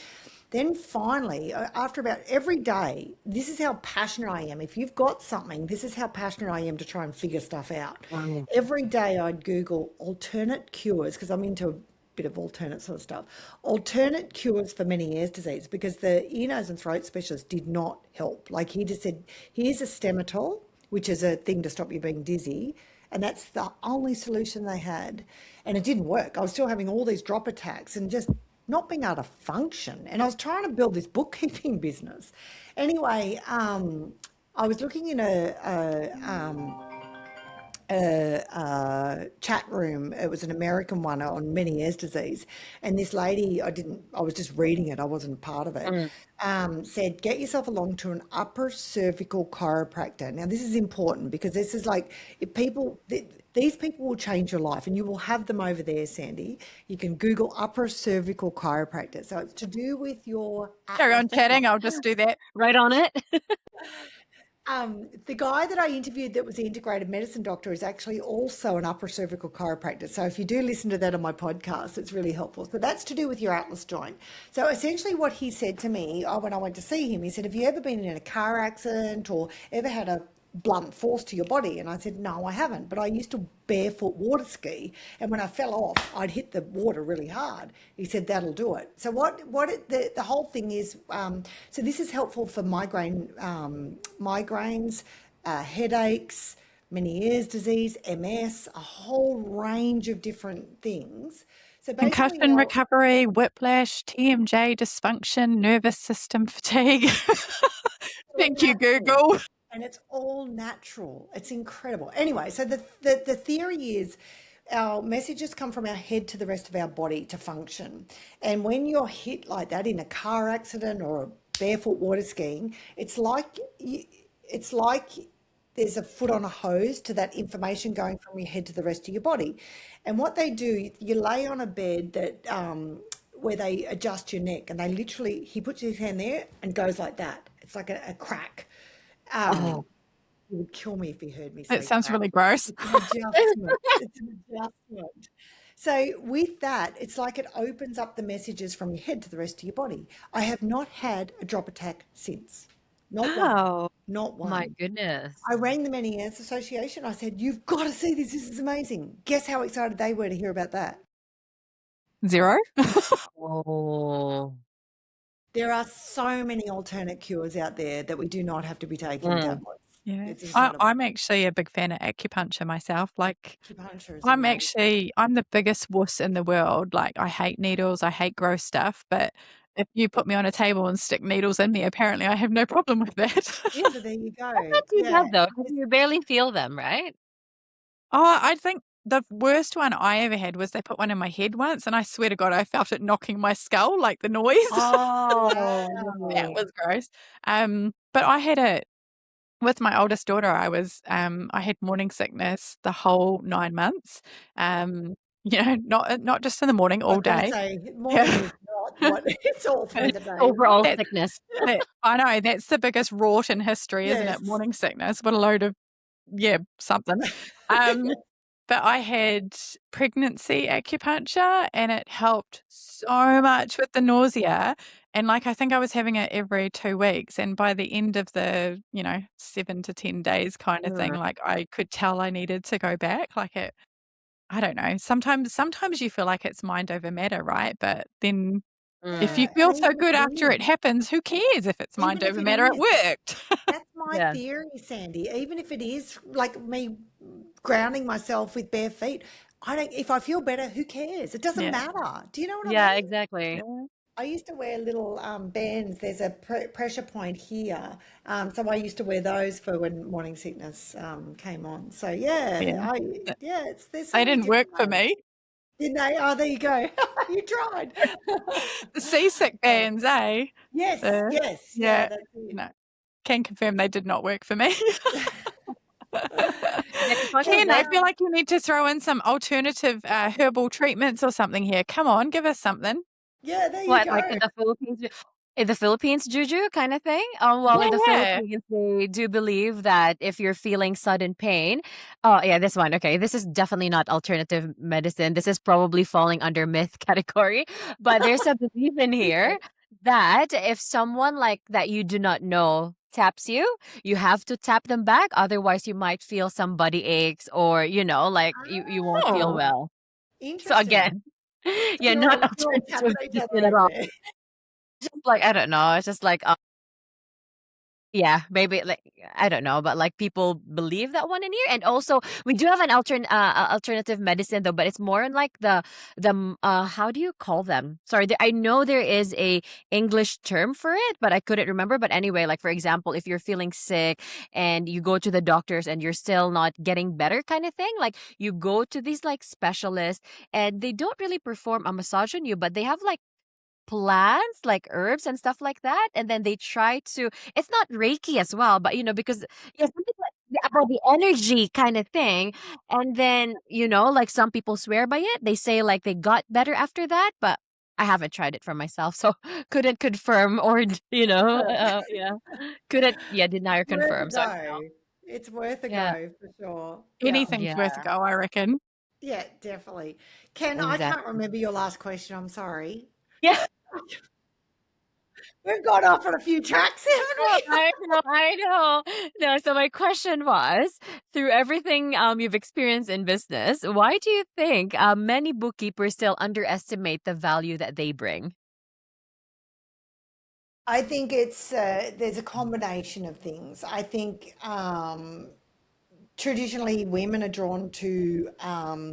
then finally, after about every day, this is how passionate I am. If you've got something, this is how passionate I am to try and figure stuff out. Mm. Every day I'd Google alternate cures because I'm into a bit of alternate sort of stuff. Alternate cures for Meniere's disease because the ear, nose, and throat specialist did not help. Like he just said, here's a Stematol, which is a thing to stop you being dizzy. And that's the only solution they had. And it didn't work. I was still having all these drop attacks and just not being able to function. And I was trying to build this bookkeeping business. Anyway, I was looking in a chat room. It was an American one on Meniere's disease, and this lady, I was just reading it. I wasn't part of it. Mm. Said, get yourself along to an upper cervical chiropractor. Now, this is important because this is like if these people will change your life, and you will have them over there, Sandy. You can Google upper cervical chiropractor. So it's to do with your carry atlas on chatting. I'll just do that. Right on it. the guy that I interviewed that was the integrated medicine doctor is actually also an upper cervical chiropractor. So if you do listen to that on my podcast, it's really helpful. So that's to do with your atlas joint. So essentially what he said to me when I went to see him, he said, have you ever been in a car accident or ever had a blunt force to your body? And I said, no, I haven't, but I used to barefoot water ski, and when I fell off, I'd hit the water really hard. He said, that'll do it. So the whole thing is, so this is helpful for migraines, headaches, Meniere's disease, MS, a whole range of different things. So basically Concussion recovery, whiplash, TMJ dysfunction, nervous system fatigue. Thank you, Google. And it's all natural. It's incredible. Anyway, so the theory is our messages come from our head to the rest of our body to function. And when you're hit like that in a car accident or barefoot water skiing, it's like there's a foot on a hose to that information going from your head to the rest of your body. And what they do, you lay on a bed that where they adjust your neck, and he puts his hand there and goes like that. It's like a crack. Oh. He would kill me if he heard me say It sounds crack. really gross. It's an adjustment. It's an adjustment. So with that, it's like it opens up the messages from your head to the rest of your body. I have not had a drop attack since. Not one. Oh Not my one. goodness. I rang the Meniere's Association. I said, you've got to see this. This is amazing. Guess how excited they were to hear about that? 0. Oh. There are so many alternate cures out there that we do not have to be taking Mm. tablets. Yeah, It's incredible. I'm actually a big fan of acupuncture myself. Like, Acupuncture is I'm amazing. the biggest wuss in the world. Like, I hate needles, I hate gross stuff, but if you put me on a table and stick needles in me, apparently I have no problem with that. Yeah, So there you go. that's not too Yeah. bad though, 'cause you barely feel them, right? Oh, I think the worst one I ever had was they put one in my head once, and I swear to God, I felt it knocking my skull, like the noise. Oh, That Wow. was gross. But I had with my oldest daughter, I had morning sickness the whole 9 months. Not just in the morning, I all was going to day. say morning Yeah. is not what it's all through the day. overall That sickness. I know, that's the biggest rort in history, isn't it? Yes. Morning sickness. What a load of something. Um, but I had pregnancy acupuncture and it helped so much with the nausea. And like, I think I was having it every 2 weeks. And by the end of the, 7 to 10 days kind of thing, Mm. like I could tell I needed to go back. Like I don't know. Sometimes you feel like it's mind over matter, right? But then if you Yeah, feel and so even if good it after it is, happens, who cares if it's mind even if over it matter? It is, worked. that's my Yeah. theory, Sandy. Even if it is like me grounding myself with bare feet, I don't, if I feel better, who cares? It doesn't Yeah. matter. Do you know what I Yeah, mean? exactly. Yeah. I used to wear little bands. There's a pressure point here. So I used to wear those for when morning sickness came on. So Yeah. yeah, there's so They many didn't work different for ways. me. Didn't they? Oh, there you go. You tried. The seasick Yeah. bands, eh? Yes, Uh, yes, yeah, yeah, that's you it. know, can confirm they did not work for me. Yeah, because much as Can Ken, I like feel like you need to throw in some alternative herbal treatments or something here. Come on, give us something. yeah, there you what, go. like in the Philippines, juju kind of thing? Well, in the Yeah. Philippines, they do believe that if you're feeling sudden pain, oh yeah, this one. Okay, this is definitely not alternative medicine. This is probably falling under myth category. But there's a belief in here that if someone like that you do not know taps you, you have to tap them back. Otherwise, you might feel some body aches, or like you won't feel Oh, well. So Interesting. again, So yeah, not you're all alternative tapping each other medicine at over all. there. Just like I don't know. It's just like yeah, maybe like I don't know, but like people believe that one in here, and also we do have an alternative medicine though, but it's more in like how do you call them? Sorry, I know there is a English term for it, but I couldn't remember. But anyway, like for example, if you're feeling sick and you go to the doctors and you're still not getting better, kind of thing, like you go to these like specialists and they don't really perform a massage on you, but they have like plants like herbs and stuff like that, and then they try to it's not reiki as well, but because yeah, something like about the energy kind of thing. And then like some people swear by it, they say like they got better after that, but I haven't tried it for myself, so couldn't confirm or yeah, couldn't deny or Worth a confirm, so I don't go. know. It's worth a Yeah, go for sure. Yeah. anything's worth a yeah, go, I reckon. Yeah, definitely. Ken, I can't exactly. remember your last question. I'm sorry. Yeah. We've gone off on a few tracks, Oh, haven't I know, I know. No, so my question was, through everything you've experienced in business, why do you think many bookkeepers still underestimate the value that they bring? I think there's a combination of things. I think traditionally women are drawn to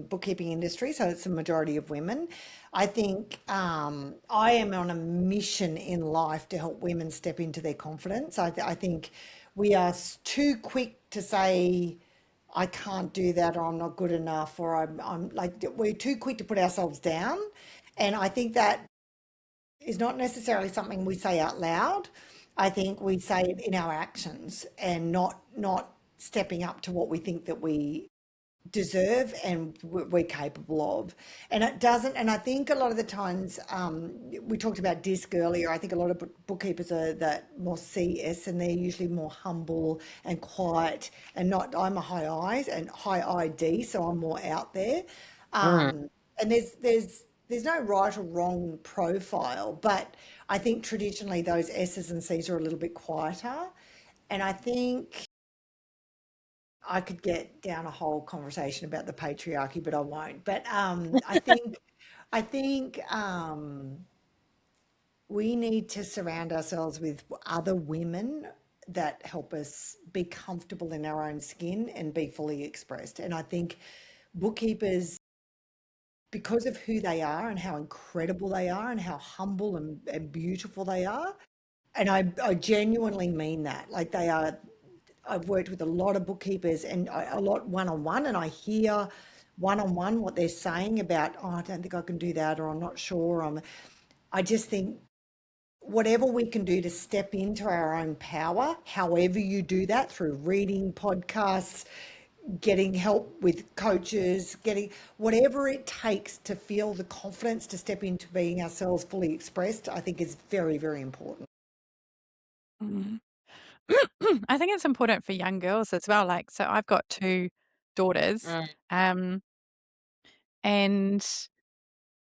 bookkeeping industry, so it's a majority of women. I think I am on a mission in life to help women step into their confidence. I think we are too quick to say, I can't do that, or I'm not good enough, or I'm like, we're too quick to put ourselves down. And I think that is not necessarily something we say out loud. I think we say it in our actions and not stepping up to what we think that we deserve and we're capable of. And it doesn't. And I think a lot of the times we talked about DISC earlier. I think a lot of bookkeepers are that more CS, and they're usually more humble and quiet and not. I'm a high I's and high ID, so I'm more out there. Mm. And there's no right or wrong profile, but I think traditionally those S's and C's are a little bit quieter. And I think I could get down a whole conversation about the patriarchy, but I won't. But I think we need to surround ourselves with other women that help us be comfortable in our own skin and be fully expressed. And I think bookkeepers, because of who they are and how incredible they are and how humble and beautiful they are. And I genuinely mean that. Like they are, I've worked with a lot of bookkeepers and a lot one on one, and I hear one on one what they're saying about, oh, I don't think I can do that, or I'm not sure. I just think whatever we can do to step into our own power, however you do that through reading, podcasts, getting help with coaches, getting whatever it takes to feel the confidence to step into being ourselves fully expressed, I think is very, very important. Mm. I think it's important for young girls as well. Like, so I've got two daughters. Mm. And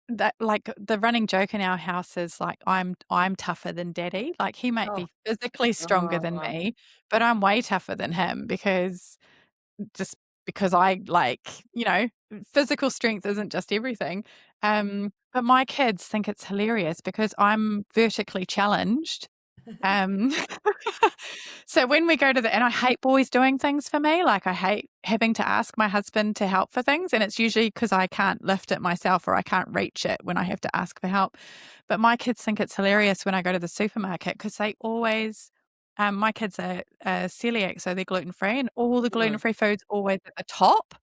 that, like, the running joke in our house is like, I'm tougher than daddy. Like, he might Oh, be physically stronger than Oh. me, but I'm way tougher than him just because I, like, physical strength isn't just everything. But my kids think it's hilarious because I'm vertically challenged. Um, so when we go to and I hate boys doing things for me, like I hate having to ask my husband to help for things, and it's usually because I can't lift it myself or I can't reach it when I have to ask for help. But my kids think it's hilarious when I go to the supermarket because they always, my kids are celiac, so they're gluten free, and all the gluten Mm. free food's always at the top.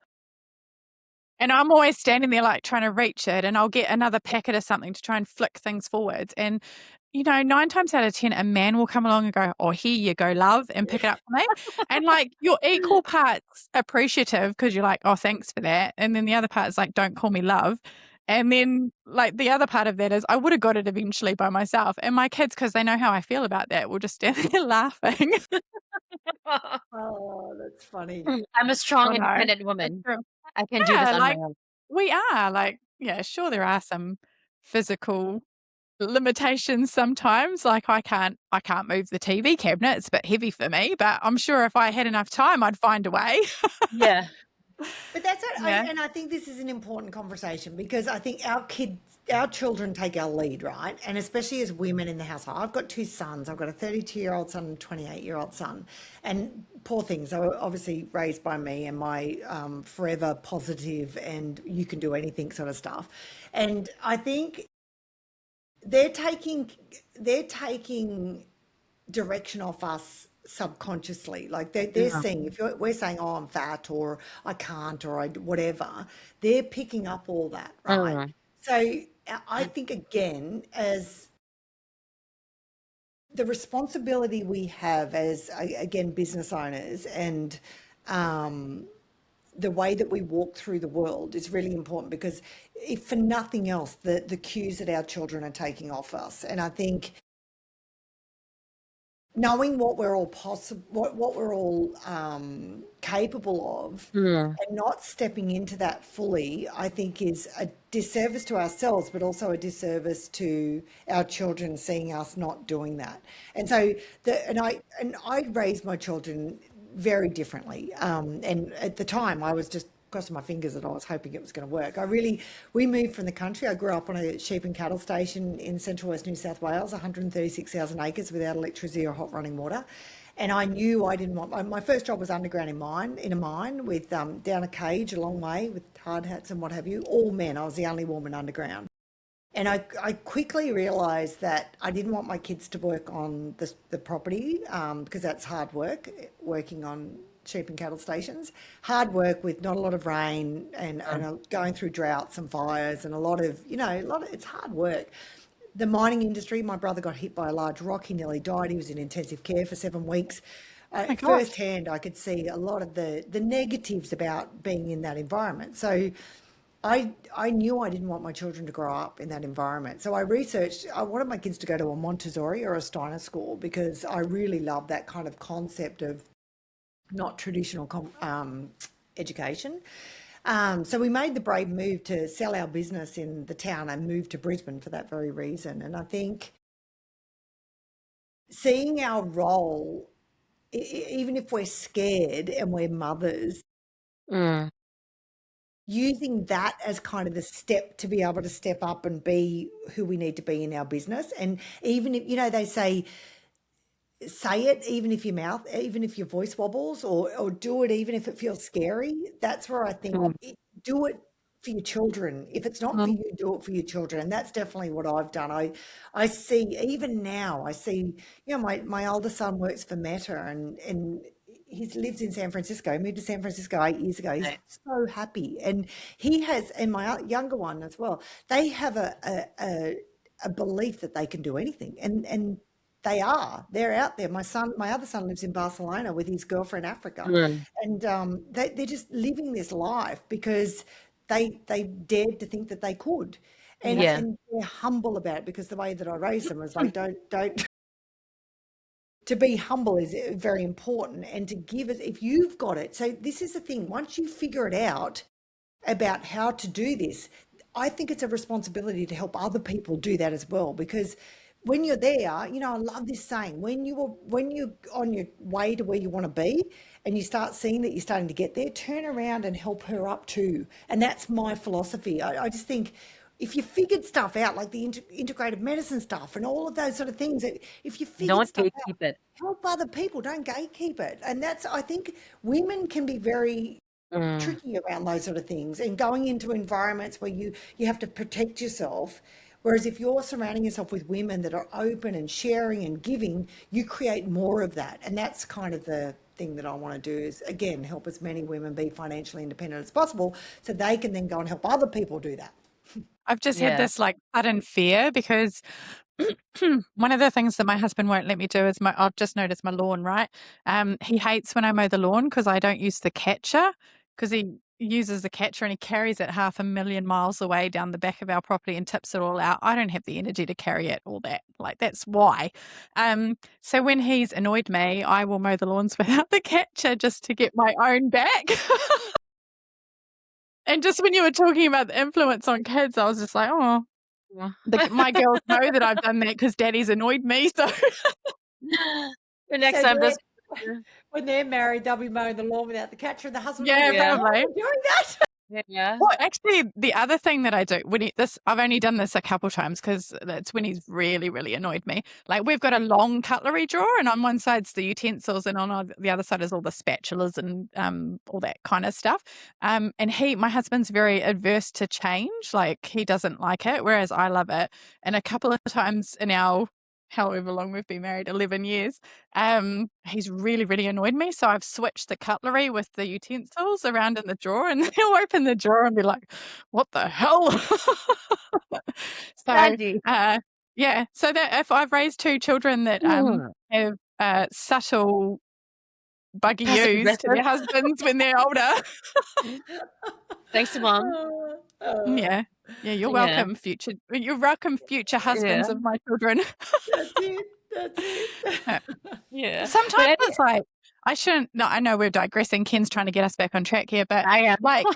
And I'm always standing there, like, trying to reach it, and I'll get another packet of something to try and flick things forwards. And, 9 times out of 10, a man will come along and go, "Oh, here you go, love," and pick it up for me. And, like, you're equal parts appreciative because 'cause you're like, "Oh, thanks for that." And then the other part is like, "Don't call me love." And then, like, the other part of that is I would have got it eventually by myself. And my kids, because they know how I feel about that, will just stand there laughing. oh, that's funny. I'm a Oh, strong, no. independent It's woman. true. I can do this Yeah, on my like, own. we are, like, yeah, sure, there are some physical limitations sometimes, like, I can't move the TV cabinet, it's a bit heavy for me, but I'm sure if I had enough time, I'd find a way. Yeah. But that's it. Yeah. And I think this is an important conversation because I think our children take our lead, right? And especially as women in the household. I've got two sons. I've got a 32-year-old son and a 28-year-old son. And poor things, they were obviously raised by me and my forever positive and you can do anything sort of stuff. And I think they're taking they're taking direction off us subconsciously. Like they're Yeah. seeing, if we're saying, oh, I'm fat or I can't or whatever, they're picking up all that, right? Mm. So I think, again, as the responsibility we have as, again, business owners and the way that we walk through the world is really important because if for nothing else, the cues that our children are taking off us. And I think knowing what we're all possible, what we're all capable of, Mm. and not stepping into that fully, I think is a disservice to ourselves, but also a disservice to our children seeing us not doing that. And so, and I raised my children very differently. And at the time, I was just crossing my fingers that I was hoping it was going to work. We moved from the country. I grew up on a sheep and cattle station in central west New South Wales, 136,000 acres without electricity or hot running water. And I knew I didn't want, my first job was underground in a mine with down a cage a long way with hard hats and what have you, all men. I was the only woman underground. And I quickly realised that I didn't want my kids to work on the property because that's hard work, working on sheep and cattle stations. Hard work with not a lot of rain and going through droughts and fires and a lot of, it's hard work. The mining industry, my brother got hit by a large rock. He nearly died. He was in intensive care for 7 weeks. Oh my gosh. Firsthand, I could see a lot of the negatives about being in that environment. So I knew I didn't want my children to grow up in that environment. So I researched, I wanted my kids to go to a Montessori or a Steiner school because I really love that kind of concept of not traditional education. So we made the brave move to sell our business in the town and move to Brisbane for that very reason. And I think seeing our role, even if we're scared and we're mothers, Mm. using that as kind of the step to be able to step up and be who we need to be in our business. And even if, they say it, even if even if your voice wobbles, or do it, even if it feels scary. That's where I think Mm. do it for your children. If it's not for Mm. you, do it for your children. And that's definitely what I've done. I see, even now, I see, my older son works for Meta and he lives in San Francisco. He moved to San Francisco 8 years ago. He's Right. so happy. And he has, and my younger one as well, they have a belief that they can do anything. And they're out there. My other son lives in Barcelona with his girlfriend Africa, Mm. and they're just living this life because they dared to think that they could, and Yeah. Yeah. and they're humble about it because the way that I raised them was like, don't to be humble is very important, and to give it if you've got it. So this is the thing, once you figure it out about how to do this, I think it's a responsibility to help other people do that as well. Because when you're there, you know, I love this saying, when you're on your way to where you want to be and you start seeing that you're starting to get there, turn around and help her up too. And that's my philosophy. I just think if you figured stuff out, like the integrative medicine stuff and all of those sort of things, if you figured Don't stuff out, gatekeep it. help other people, don't gatekeep it. And that's, I think women can be very Mm, tricky around those sort of things, and going into environments where you have to protect yourself. Whereas if you're surrounding yourself with women that are open and sharing and giving, you create more of that. And that's kind of the thing that I want to do, is again help as many women be financially independent as possible, so they can then go and help other people do that. I've just had yeah. this like sudden fear because one of the things that my husband won't let me do is I've just noticed my lawn, right? He hates when I mow the lawn because I don't use the catcher, because he uses the catcher and he carries it 500,000 miles away down the back of our property and tips it all out. I don't have the energy to carry it all that. Like, that's why. So when he's annoyed me, I will mow the lawns without the catcher just to get my own back. And just when you were talking about the influence on kids, I was just like, oh, Yeah. my girls know that I've done that because daddy's annoyed me. So The next So time this. when they're married, they'll be mowing the lawn without the catcher, and the husband will yeah, be going, Yeah. "Why are probably. you doing that?" Yeah. Well, actually, the other thing that I do I've only done this a couple times because that's when he's really, really annoyed me. Like, we've got a long cutlery drawer, and on one side's the utensils, and on the other side is all the spatulas and all that kind of stuff. And my husband's very adverse to change. Like, he doesn't like it, whereas I love it. And a couple of times in our however long we've been married, 11 years, he's really, really annoyed me. So I've switched the cutlery with the utensils around in the drawer, and he'll open the drawer and be like, what the hell? So, Sandy. yeah. So that if I've raised two children that have subtle buggy Passive yous to aggressive. their husbands when they're older. Thanks to mom. Yeah. Yeah, you're Yeah. welcome, future Yeah. husbands of my children. That's it. That's it. Yeah. But Sometimes it's like, I know we're digressing. Ken's trying to get us back on track here, but I am. like,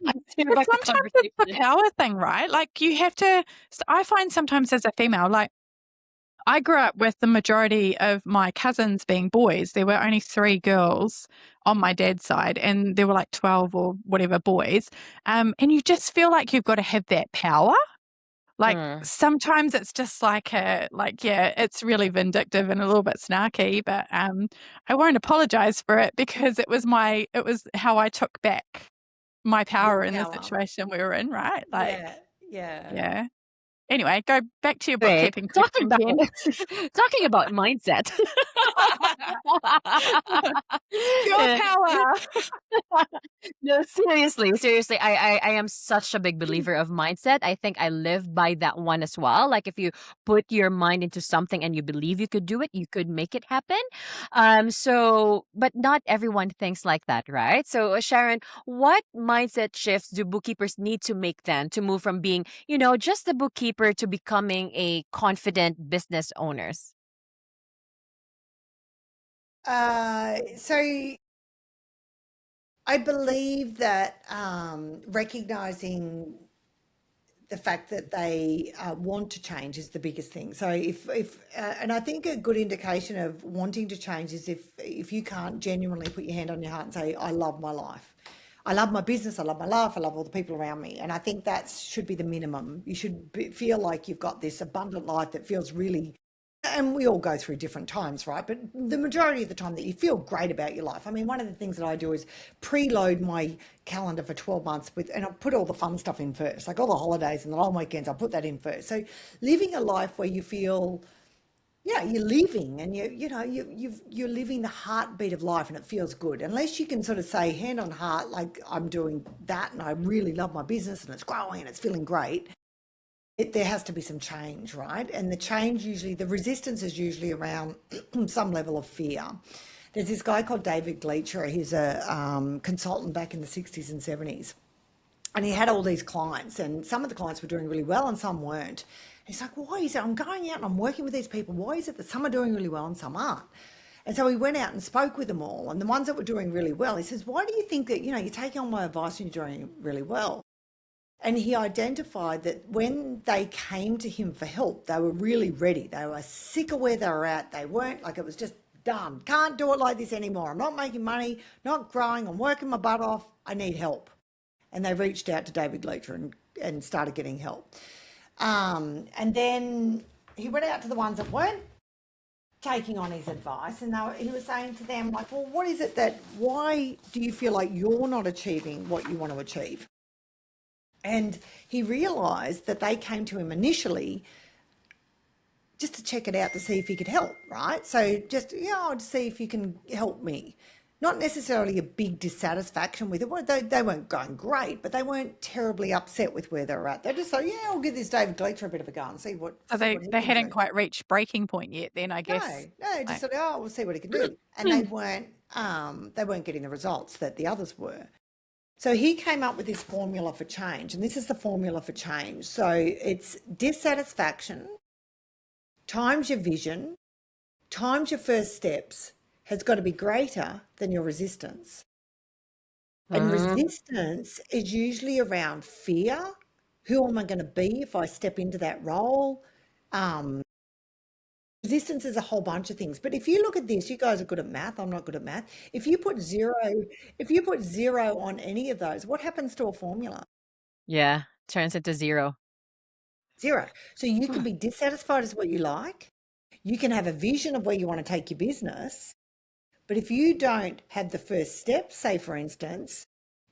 I'm steering but back the sometimes it's the conversation. power thing, right? Like, you have to, I find sometimes as a female, like, I grew up with the majority of my cousins being boys. There were only 3 girls on my dad's side, and there were like 12 or whatever boys. And you just feel like you've got to have that power. Like, Mm. sometimes it's just like yeah, it's really vindictive and a little bit snarky, but I won't apologize for it because it was how I took back my Your power in the power. situation we were in, right? Like, Yeah. Yeah. yeah. Anyway, go back to your Great. bookkeeping Talking question, about Ken. talking about mindset. Pure Yeah. power. No, seriously, I am such a big believer of mindset. I think I live by that one as well. Like, if you put your mind into something and you believe you could do it, you could make it happen. But not everyone thinks like that, right? So, Sharon, what mindset shifts do bookkeepers need to make then to move from being, just a bookkeeper to becoming a confident business owners? So I believe that recognizing the fact that they want to change is the biggest thing. So and I think a good indication of wanting to change is if you can't genuinely put your hand on your heart and say, I love my life. I love my business. I love my life. I love all the people around me. And I think that should be the minimum. You should feel like you've got this abundant life that feels really, and we all go through different times, right? But the majority of the time that you feel great about your life. I mean, one of the things that I do is preload my calendar for 12 months and I put all the fun stuff in first, like all the holidays and the long weekends, I put that in first. So living a life where you feel, yeah, you're living and you're living the heartbeat of life and it feels good. Unless you can sort of say hand on heart, like I'm doing that and I really love my business and it's growing and it's feeling great. There has to be some change, right? And the resistance is usually around some level of fear. There's this guy called David Gleacher. He's a consultant back in the 60s and 70s. And he had all these clients, and some of the clients were doing really well and some weren't. He's like, why is it? I'm going out and I'm working with these people. Why is it that some are doing really well and some aren't? And so he went out and spoke with them all. And the ones that were doing really well, he says, why do you think that, you're taking on my advice and you're doing really well? And he identified that when they came to him for help, they were really ready. They were sick of where they were at. They weren't like, it was just done. Can't do it like this anymore. I'm not making money, not growing. I'm working my butt off. I need help. And they reached out to David Gleacher and started getting help. And then he went out to the ones that weren't taking on his advice, and he was saying to them, like, well, what is it why do you feel like you're not achieving what you want to achieve? And he realised that they came to him initially just to check it out to see if he could help, right? So just, to see if you can help me. Not necessarily a big dissatisfaction with it. They weren't going great, but they weren't terribly upset with where they were at. They're just like, I'll give this David Gleacher a bit of a go and see what. So they hadn't quite reached breaking point yet. Then I guess. No, just sort of, we'll see what he can do. And they weren't getting the results that the others were. So he came up with this formula for change, and this is the formula for change. So it's dissatisfaction times your vision times your first steps has got to be greater than your resistance. And resistance is usually around fear. Who am I going to be if I step into that role? Resistance is a whole bunch of things. But if you look at this, you guys are good at math. I'm not good at math. If you put zero on any of those, what happens to a formula? Yeah, turns into zero. Zero. So you can be dissatisfied as what you like. You can have a vision of where you want to take your business. But if you don't have the first step, say for instance,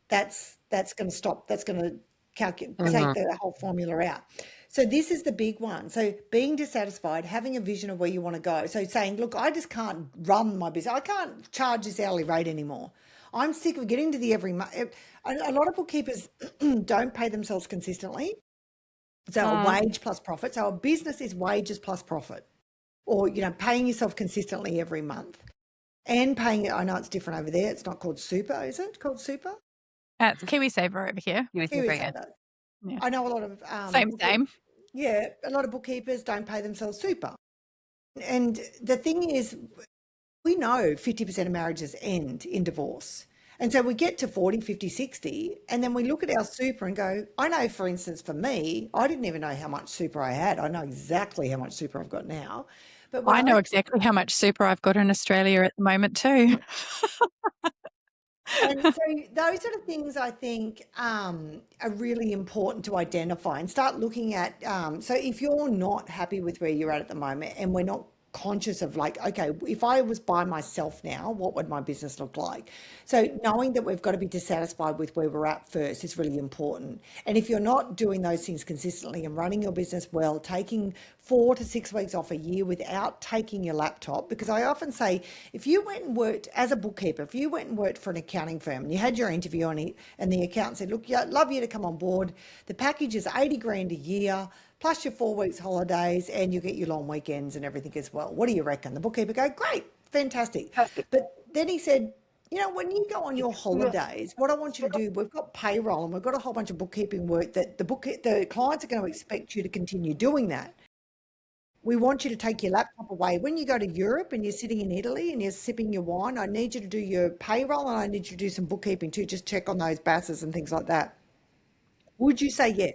that's going to stop. That's going to take the whole formula out. So this is the big one. So being dissatisfied, having a vision of where you want to go. So saying, look, I just can't run my business. I can't charge this hourly rate anymore. I'm sick of getting to the every month. A lot of bookkeepers don't pay themselves consistently. So a wage plus profit. So a business is wages plus profit, or, paying yourself consistently every month. And paying it, I know it's different over there. It's not called super, is it called super? It's KiwiSaver over here. KiwiSaver. Yeah. I know a lot of same. Yeah, a lot of bookkeepers don't pay themselves super. And the thing is, we know 50% of marriages end in divorce. And so we get to 40, 50, 60, and then we look at our super and go, I know, for instance, for me, I didn't even know how much super I had. I know exactly how much super I've got now. But I know exactly how much super I've got in Australia at the moment too. And so those sort of things I think are really important to identify and start looking at. So if you're not happy with where you're at the moment, and we're not conscious of like, okay, if I was by myself now, what would my business look like? So knowing that we've got to be dissatisfied with where we're at first is really important. And if you're not doing those things consistently and running your business well, taking 4 to 6 weeks off a year without taking your laptop, because I often say, if you went and worked as a bookkeeper, if you went and worked for an accounting firm and you had your interview and the accountant said, look, I'd love you to come on board. The package is 80 grand a year, plus your 4 weeks holidays, and you get your long weekends and everything as well. What do you reckon? The bookkeeper go, great, fantastic. But then he said, when you go on your holidays, what I want you to do, we've got payroll and we've got a whole bunch of bookkeeping work that the clients are going to expect you to continue doing that. We want you to take your laptop away. When you go to Europe and you're sitting in Italy and you're sipping your wine, I need you to do your payroll and I need you to do some bookkeeping too, just check on those BASs and things like that. Would you say yes?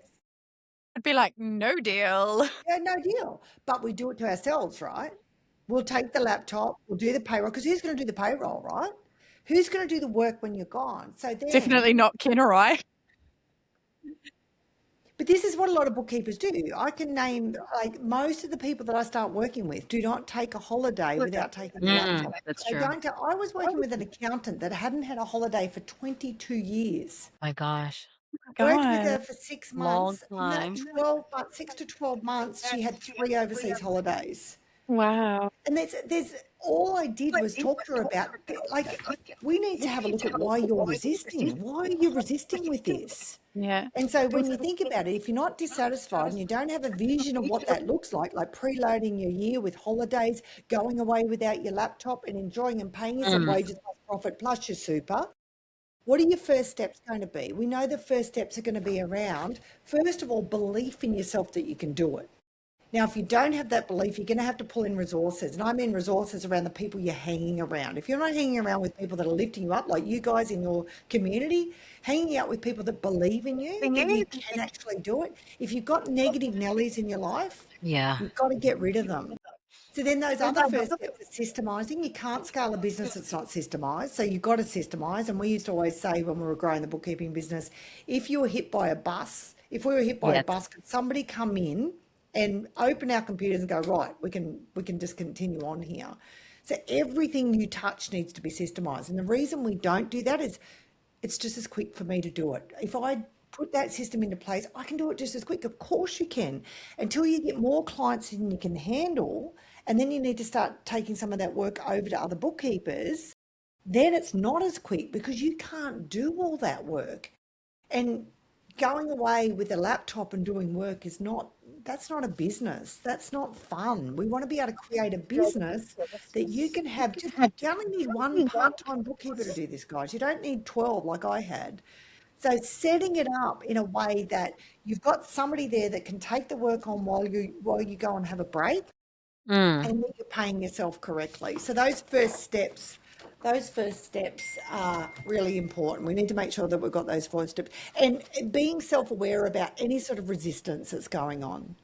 I'd be like, no deal. Yeah, no deal. But we do it to ourselves, right? We'll take the laptop, we'll do the payroll, because who's going to do the payroll, right? Who's going to do the work when you're gone? So then, definitely not Ken or I. But this is what a lot of bookkeepers do. I can name, like, most of the people that I start working with do not take a holiday without taking a laptop. That's They true. don't. I was working with an accountant that hadn't had a holiday for 22 years. My gosh. Worked with her for 6 Long months. In that time. 12 months, 6 to 12 months, she had 3 overseas holidays. Wow. And there's all I did was talk to her about, like, we need to have a look at why you're resisting. Why are you resisting with this? Yeah. And so when you think about it, if you're not dissatisfied and you don't have a vision of what that looks like preloading your year with holidays, going away without your laptop and enjoying and paying your some wages plus profit plus your super, What are your first steps going to be? We know the first steps are going to be around, first of all, belief in yourself that you can do it. Now, if you don't have that belief, you're going to have to pull in resources. And I mean resources around the people you're hanging around. If you're not hanging around with people that are lifting you up, like you guys in your community, hanging out with people that believe in you, that you can actually do it. If you've got negative Nellies in your life, Yeah. you've got to get rid of them. So then those other first steps are systemising. You can't scale a business that's not systemised. So you've got to systemise. And we used to always say when we were growing the bookkeeping business, if you were hit by a bus, if we were hit by a Yes. bus, could somebody come in and open our computers and go, right, we can just continue on here. So everything you touch needs to be systemised. And the reason we don't do that is it's just as quick for me to do it. If I put that system into place, I can do it just as quick. Of course you can, until you get more clients than you can handle. And then you need to start taking some of that work over to other bookkeepers. Then it's not as quick because you can't do all that work. And going away with a laptop and doing work is not, that's not a business. That's not fun. We want to be able to create a business that you can have. Just, you only need one part-time bookkeeper to do this, guys. You don't need 12 like I had. So setting it up in a way that you've got somebody there that can take the work on while you go and have a break, Mm. and that you're paying yourself correctly. So those first steps are really important. We need to make sure that we've got those first steps and being self-aware about any sort of resistance that's going on.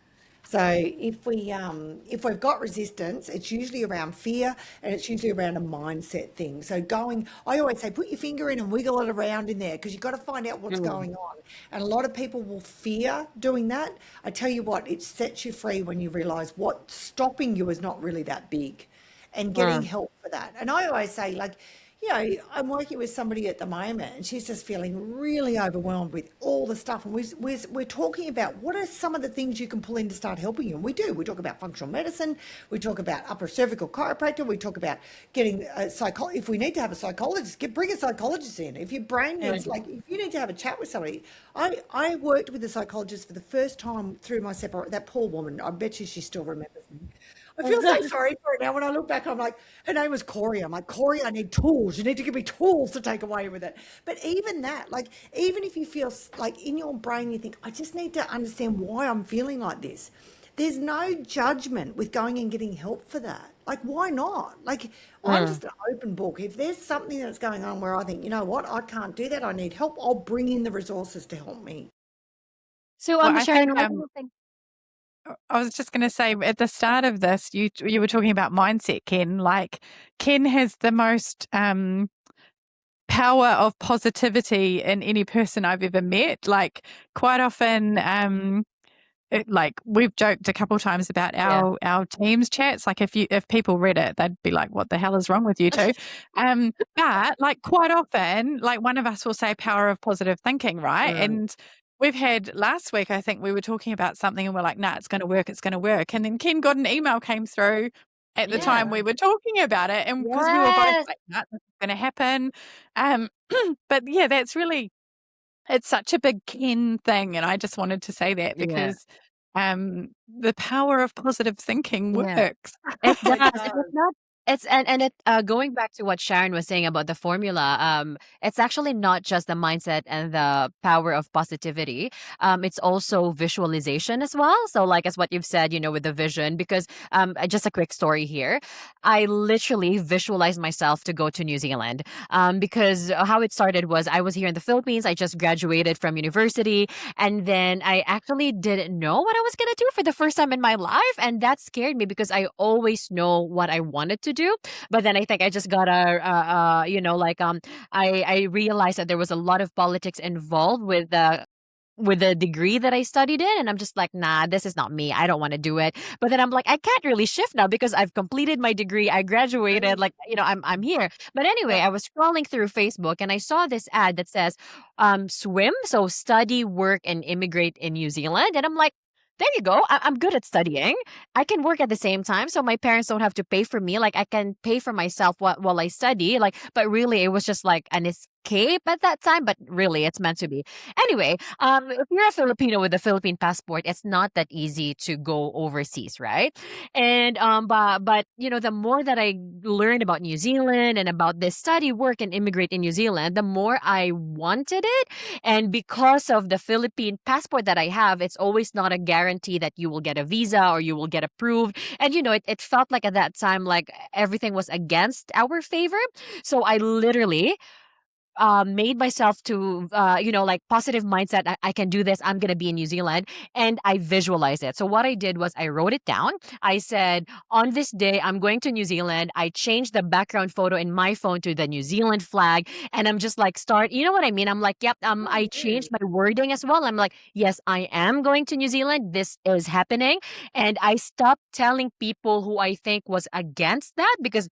So if we've got resistance, it's usually around fear and it's usually around a mindset thing. So I always say, put your finger in and wiggle it around in there because you've got to find out what's going on. And a lot of people will fear doing that. I tell you what, it sets you free when you realise what's stopping you is not really that big, and getting help for that. And I always say, like, I'm working with somebody at the moment and she's just feeling really overwhelmed with all the stuff. And we're talking about what are some of the things you can pull in to start helping you. And we do. We talk about functional medicine. We talk about upper cervical chiropractor. We talk about getting a psychologist. If we need to have a psychologist, bring a psychologist in. If your brain needs, like, if you need to have a chat with somebody. I worked with a psychologist for the first time through my that poor woman. I bet you she still remembers me. I feel so sorry for her now. When I look back, I'm like, her name was Corey. I'm like, Corey, I need tools. You need to give me tools to take away with it. But even that, like, even if you feel like in your brain, you think, I just need to understand why I'm feeling like this. There's no judgment with going and getting help for that. Like, why not? Like, I'm just an open book. If there's something that's going on where I think, you know what, I can't do that, I need help, I'll bring in the resources to help me. So, Well, I Sharon, think what do you think? I was just going to say at the start of this, you were talking about mindset, Ken. Like, Ken has the most power of positivity in any person I've ever met. Like, quite often, like we've joked a couple times about Yeah. our Teams chats. Like, if people read it, they'd be like, "What the hell is wrong with you two?" But like quite often, like one of us will say power of positive thinking, right? And we've had last week, I think we were talking about something and we're like, nah, it's going to work. It's going to work. And then Ken got an email came through at the time we were talking about it. And because we were both Yes. like, nah, this is going to happen. But yeah, it's such a big Ken thing. And I just wanted to say that Yeah. because the power of positive thinking Yeah. works. It does. It And does. it's not and it going back to what Sharon was saying about the formula, it's actually not just the mindset and the power of positivity. It's also visualization as well. So like as what you've said, with the vision, because just a quick story here. I literally visualized myself to go to New Zealand. Because how it started was I was here in the Philippines. I just graduated from university. And then I actually didn't know what I was going to do for the first time in my life. And that scared me because I always know what I wanted to do. But then I think I just got I realized that there was a lot of politics involved with the degree that I studied in. And I'm just like, nah, this is not me. I don't want to do it. But then I'm like, I can't really shift now because I've completed my degree. I graduated. Like, I'm here. But anyway, I was scrolling through Facebook and I saw this ad that says, swim. So study, work, and immigrate in New Zealand. And I'm like, there you go. I'm good at studying. I can work at the same time, so my parents don't have to pay for me. Like I can pay for myself while I study. Like, but really, it was just like an escape at that time, but really it's meant to be. Anyway, if you're a Filipino with a Philippine passport, it's not that easy to go overseas, right? And but you know, the more that I learned about New Zealand and about this study work and immigrate in New Zealand, the more I wanted it. And because of the Philippine passport that I have, it's always not a guarantee that you will get a visa or you will get approved. And you know, it felt like at that time like everything was against our favor. So I literally made myself to you know, like positive mindset. I can do this. I'm gonna be in New Zealand, and I visualized it. So what I did was I wrote it down. I said, on this day I'm going to New Zealand. I changed the background photo in my phone to the New Zealand flag, and I'm just like start. You know what I mean? I'm like, yep. I changed my wording as well. I'm like, yes, I am going to New Zealand. This is happening, and I stopped telling people who I think was against that because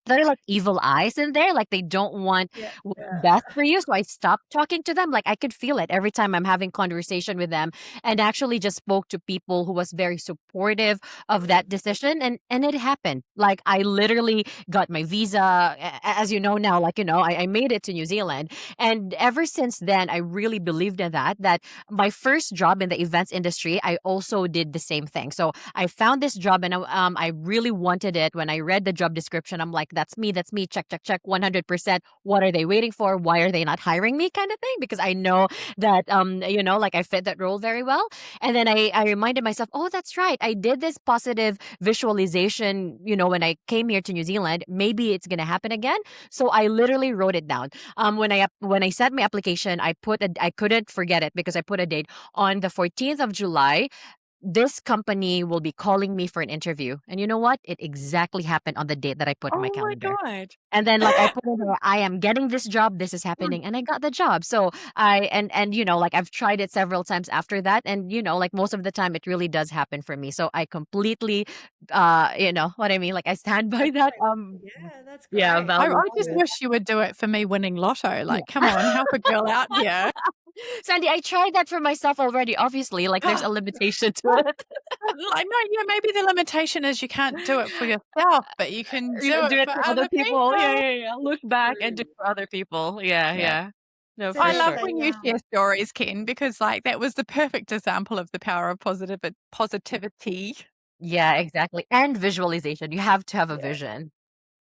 they're like evil eyes in there, like they don't want Yeah, what's yeah. best for you. So I stopped talking to them. Like I could feel it every time I'm having conversation with them, and actually just spoke to people who was very supportive of that decision. And it happened. Like I literally got my visa, as you know now. Like you know, I made it to New Zealand, and ever since then, I really believed in that. That my first job in the events industry, I also did the same thing. So I found this job, and I really wanted it. When I read the job description, I'm like, that's me, check, check, check, 100%. What are they waiting for? Why are they not hiring me? Kind of thing. Because I know that, you know, like I fit that role very well. And then I reminded myself, oh, that's right. I did this positive visualization, you know, when I came here to New Zealand. Maybe it's going to happen again. So I literally wrote it down. When I sent my application, I couldn't forget it because I put a date on the 14th of July. This company will be calling me for an interview. And you know what? It exactly happened on the date that I put in my Oh my calendar. God. And then like I put in there, I am getting this job, this is happening, and I got the job. So and you know, like I've tried it several times after that. And you know, like most of the time it really does happen for me. So I completely you know what I mean? Like I stand by That's that great. Yeah, that's yeah, great. I I value. love just it. wish you would do it for me winning lotto. Yeah. Like, come on, help a girl out here. Sandy, I tried that for myself already. Obviously, like there's a limitation to Well, it. like, no, yeah, maybe the limitation is you can't do it for yourself, but you can do You it do it for for other other people. Yeah, people. yeah, yeah. Look back and do True. it for other people. Yeah, Yeah. yeah. No, So for I there's love sure. when a you share stories, Ken, because like that was the perfect example of the power of positivity. Yeah, exactly. And visualization. You have to have a yeah. vision.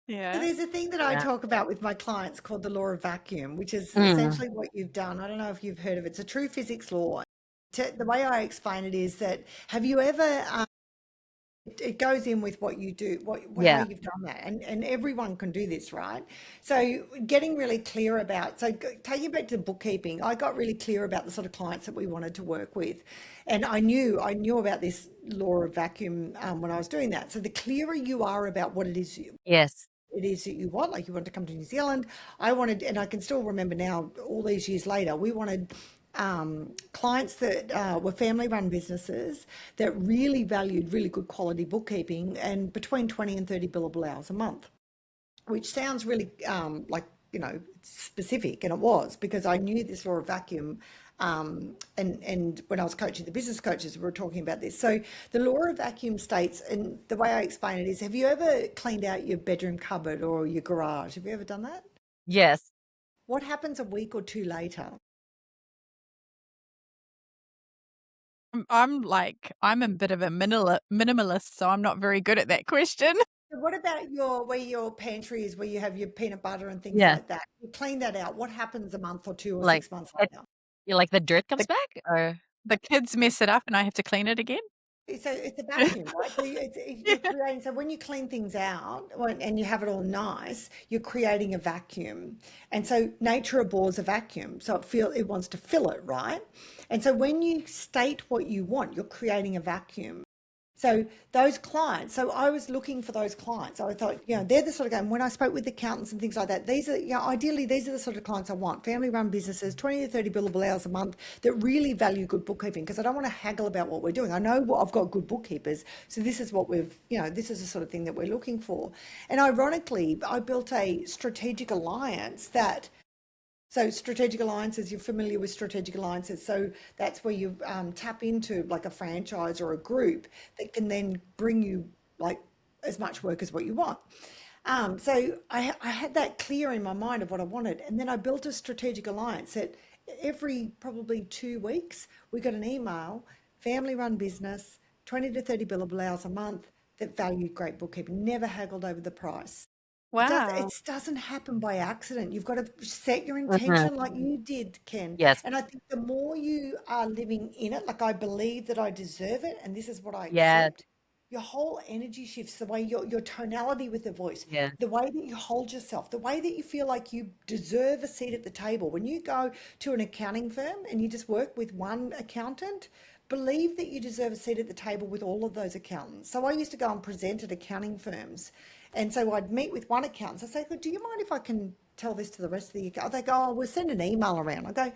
So Yeah. there's a thing that I Yeah. talk about with my clients called the law of vacuum, which is Mm. essentially what you've done. I don't know if you've heard of it. It's a true physics law. The way I explain it is that have you ever it goes in with what you do, how Yeah. you've done that, and everyone can do this, right? So getting really clear about, taking back to bookkeeping, I got really clear about the sort of clients that we wanted to work with, and I knew about this law of vacuum when I was doing that. So the clearer you are about what Yes. it is that you want, like you want to come to New Zealand. I wanted, and I can still remember now, all these years later, we wanted clients that were family run businesses that really valued really good quality bookkeeping and between 20 and 30 billable hours a month, which sounds really like, you know, specific, and it was because I knew this law of vacuum. And when I was coaching the business coaches, we were talking about this. So the law of vacuum states, and the way I explain it is, have you ever cleaned out your bedroom cupboard or your garage? Have you ever done that? Yes. What happens a week or two later? I'm a bit of a minimalist, so I'm not very good at that question. So what about where your pantry is, where you have your peanut butter and things Yes. like that? You clean that out. What happens a month or two or Like 6 months it, later? you like the dirt comes The back or the kids mess it up and I have to clean it again. So it's a vacuum, right? So you're Yeah. creating. So when you clean things out and you have it all nice, you're creating a vacuum. And so nature abhors a vacuum, so it wants to fill it, right? And so when you state what you want, you're creating a vacuum. So those clients, so I was looking for those clients. I thought, you know, they're the sort of guy. And when I spoke with accountants and things like that, these are, you know, ideally these are the sort of clients I want. Family run businesses, 20 to 30 billable hours a month that really value good bookkeeping, because I don't want to haggle about what we're doing. I know I've got good bookkeepers. So this is what this is the sort of thing that we're looking for. And ironically, I built a strategic alliance so strategic alliances, you're familiar with strategic alliances. So that's where you tap into like a franchise or a group that can then bring you like as much work as what you want. So I had that clear in my mind of what I wanted. And then I built a strategic alliance that every probably 2 weeks, we got an email, family run business, 20 to 30 billable hours a month that valued great bookkeeping, never haggled over the price. Wow. It doesn't happen by accident. You've got to set your Mhm. intention like you did, Ken. Yes. And I think the more you are living in it, like I believe that I deserve it and this is what I Yes. accept, your whole energy shifts, the way your tonality with the voice, Yes. the way that you hold yourself, the way that you feel like you deserve a seat at the table. When you go to an accounting firm and you just work with one accountant, believe that you deserve a seat at the table with all of those accountants. So I used to go and present at accounting firms. And so I'd meet with one accountant. I'd say, "Look, do you mind if I can tell this to the rest of the account?" They go, "Oh, we'll send an email around." I go,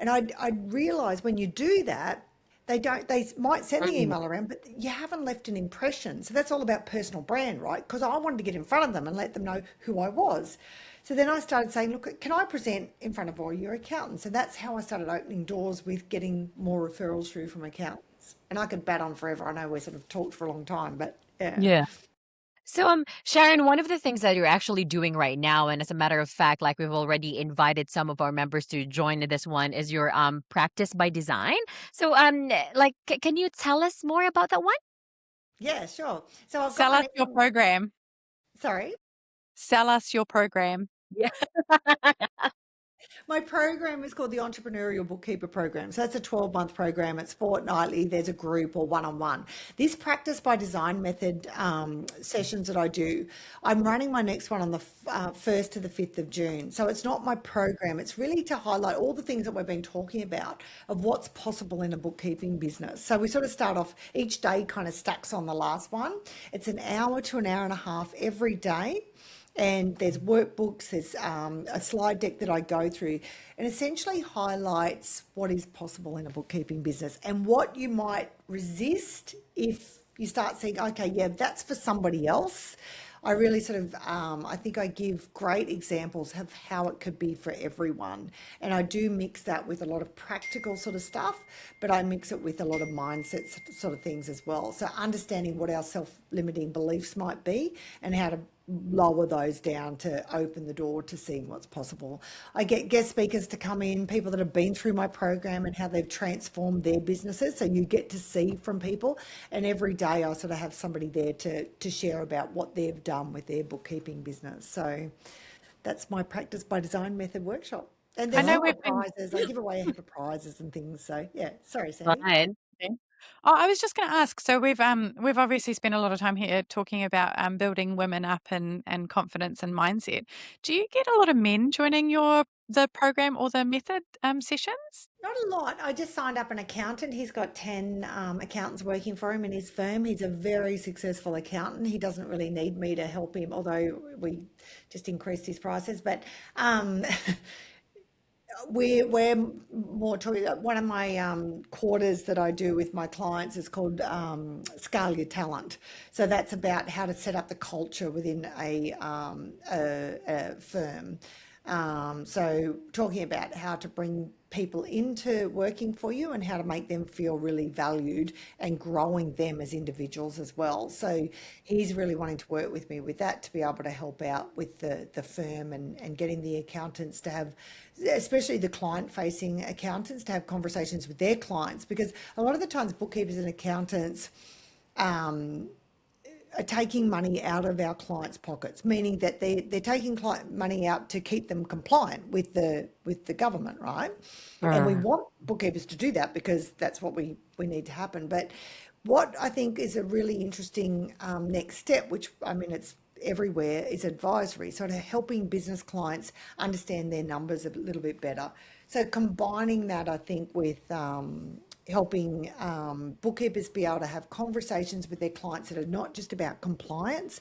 and I'd realize when you do that, they might send the Mhm. email around, but you haven't left an impression. So that's all about personal brand, right? Because I wanted to get in front of them and let them know who I was. So then I started saying, "Look, can I present in front of all your accountants?" And that's how I started opening doors with getting more referrals through from accountants. And I could bat on forever. I know we sort of talked for a long time, but yeah. Yeah. So, Sharon, one of the things that you're actually doing right now, and as a matter of fact, like we've already invited some of our members to join in this one, is your practice by design. So, can you tell us more about that one? Yeah, sure. So I've got Sell my us next your one. program. Sorry. Sell us your program. Yeah. My program is called the Entrepreneurial Bookkeeper Program. So that's a 12-month program. It's fortnightly. There's a group or one-on-one. This practice by design method sessions that I do, I'm running my next one on the 1st to the 5th of June. So it's not my program. It's really to highlight all the things that we've been talking about of what's possible in a bookkeeping business. So we sort of start off, each day kind of stacks on the last one. It's an hour to an hour and a half every day, and there's workbooks, there's a slide deck that I go through and essentially highlights what is possible in a bookkeeping business and what you might resist if you start saying, okay, yeah, that's for somebody else. I really sort of, I think I give great examples of how it could be for everyone. And I do mix that with a lot of practical sort of stuff, but I mix it with a lot of mindset sort of things as well. So understanding what our self-limiting beliefs might be and how to lower those down to open the door to seeing what's possible. I get guest speakers to come in, people that have been through my program and how they've transformed their businesses. So you get to see from people. And every day I sort of have somebody there to share about what they've done with their bookkeeping business. So that's my practice by design method workshop. And I there's know heaps we've of been prizes. I give away a heap of prizes and things. So yeah, sorry, Sandy. Fine. Okay. Oh, I was just going to ask. So we've obviously spent a lot of time here talking about building women up and confidence and mindset. Do you get a lot of men joining the program or the method sessions? Not a lot. I just signed up an accountant. He's got 10 accountants working for him in his firm. He's a very successful accountant. He doesn't really need me to help him, although we just increased his prices. But um, we're more talking. One of my quarters that I do with my clients is called Scale Your Talent. So that's about how to set up the culture within a firm. So talking about how to bring people into working for you and how to make them feel really valued and growing them as individuals as well. So he's really wanting to work with me with that to be able to help out with the firm and getting the accountants to have, especially the client facing accountants, to have conversations with their clients, because a lot of the times bookkeepers and accountants are taking money out of our clients' pockets, meaning that they're taking client money out to keep them compliant with the government, right? And we Mm. want bookkeepers to do that because that's what we need to happen. But what I think is a really interesting next step, which I mean it's everywhere, is advisory, sort of helping business clients understand their numbers a little bit better. So combining that, I think, with helping bookkeepers be able to have conversations with their clients that are not just about compliance,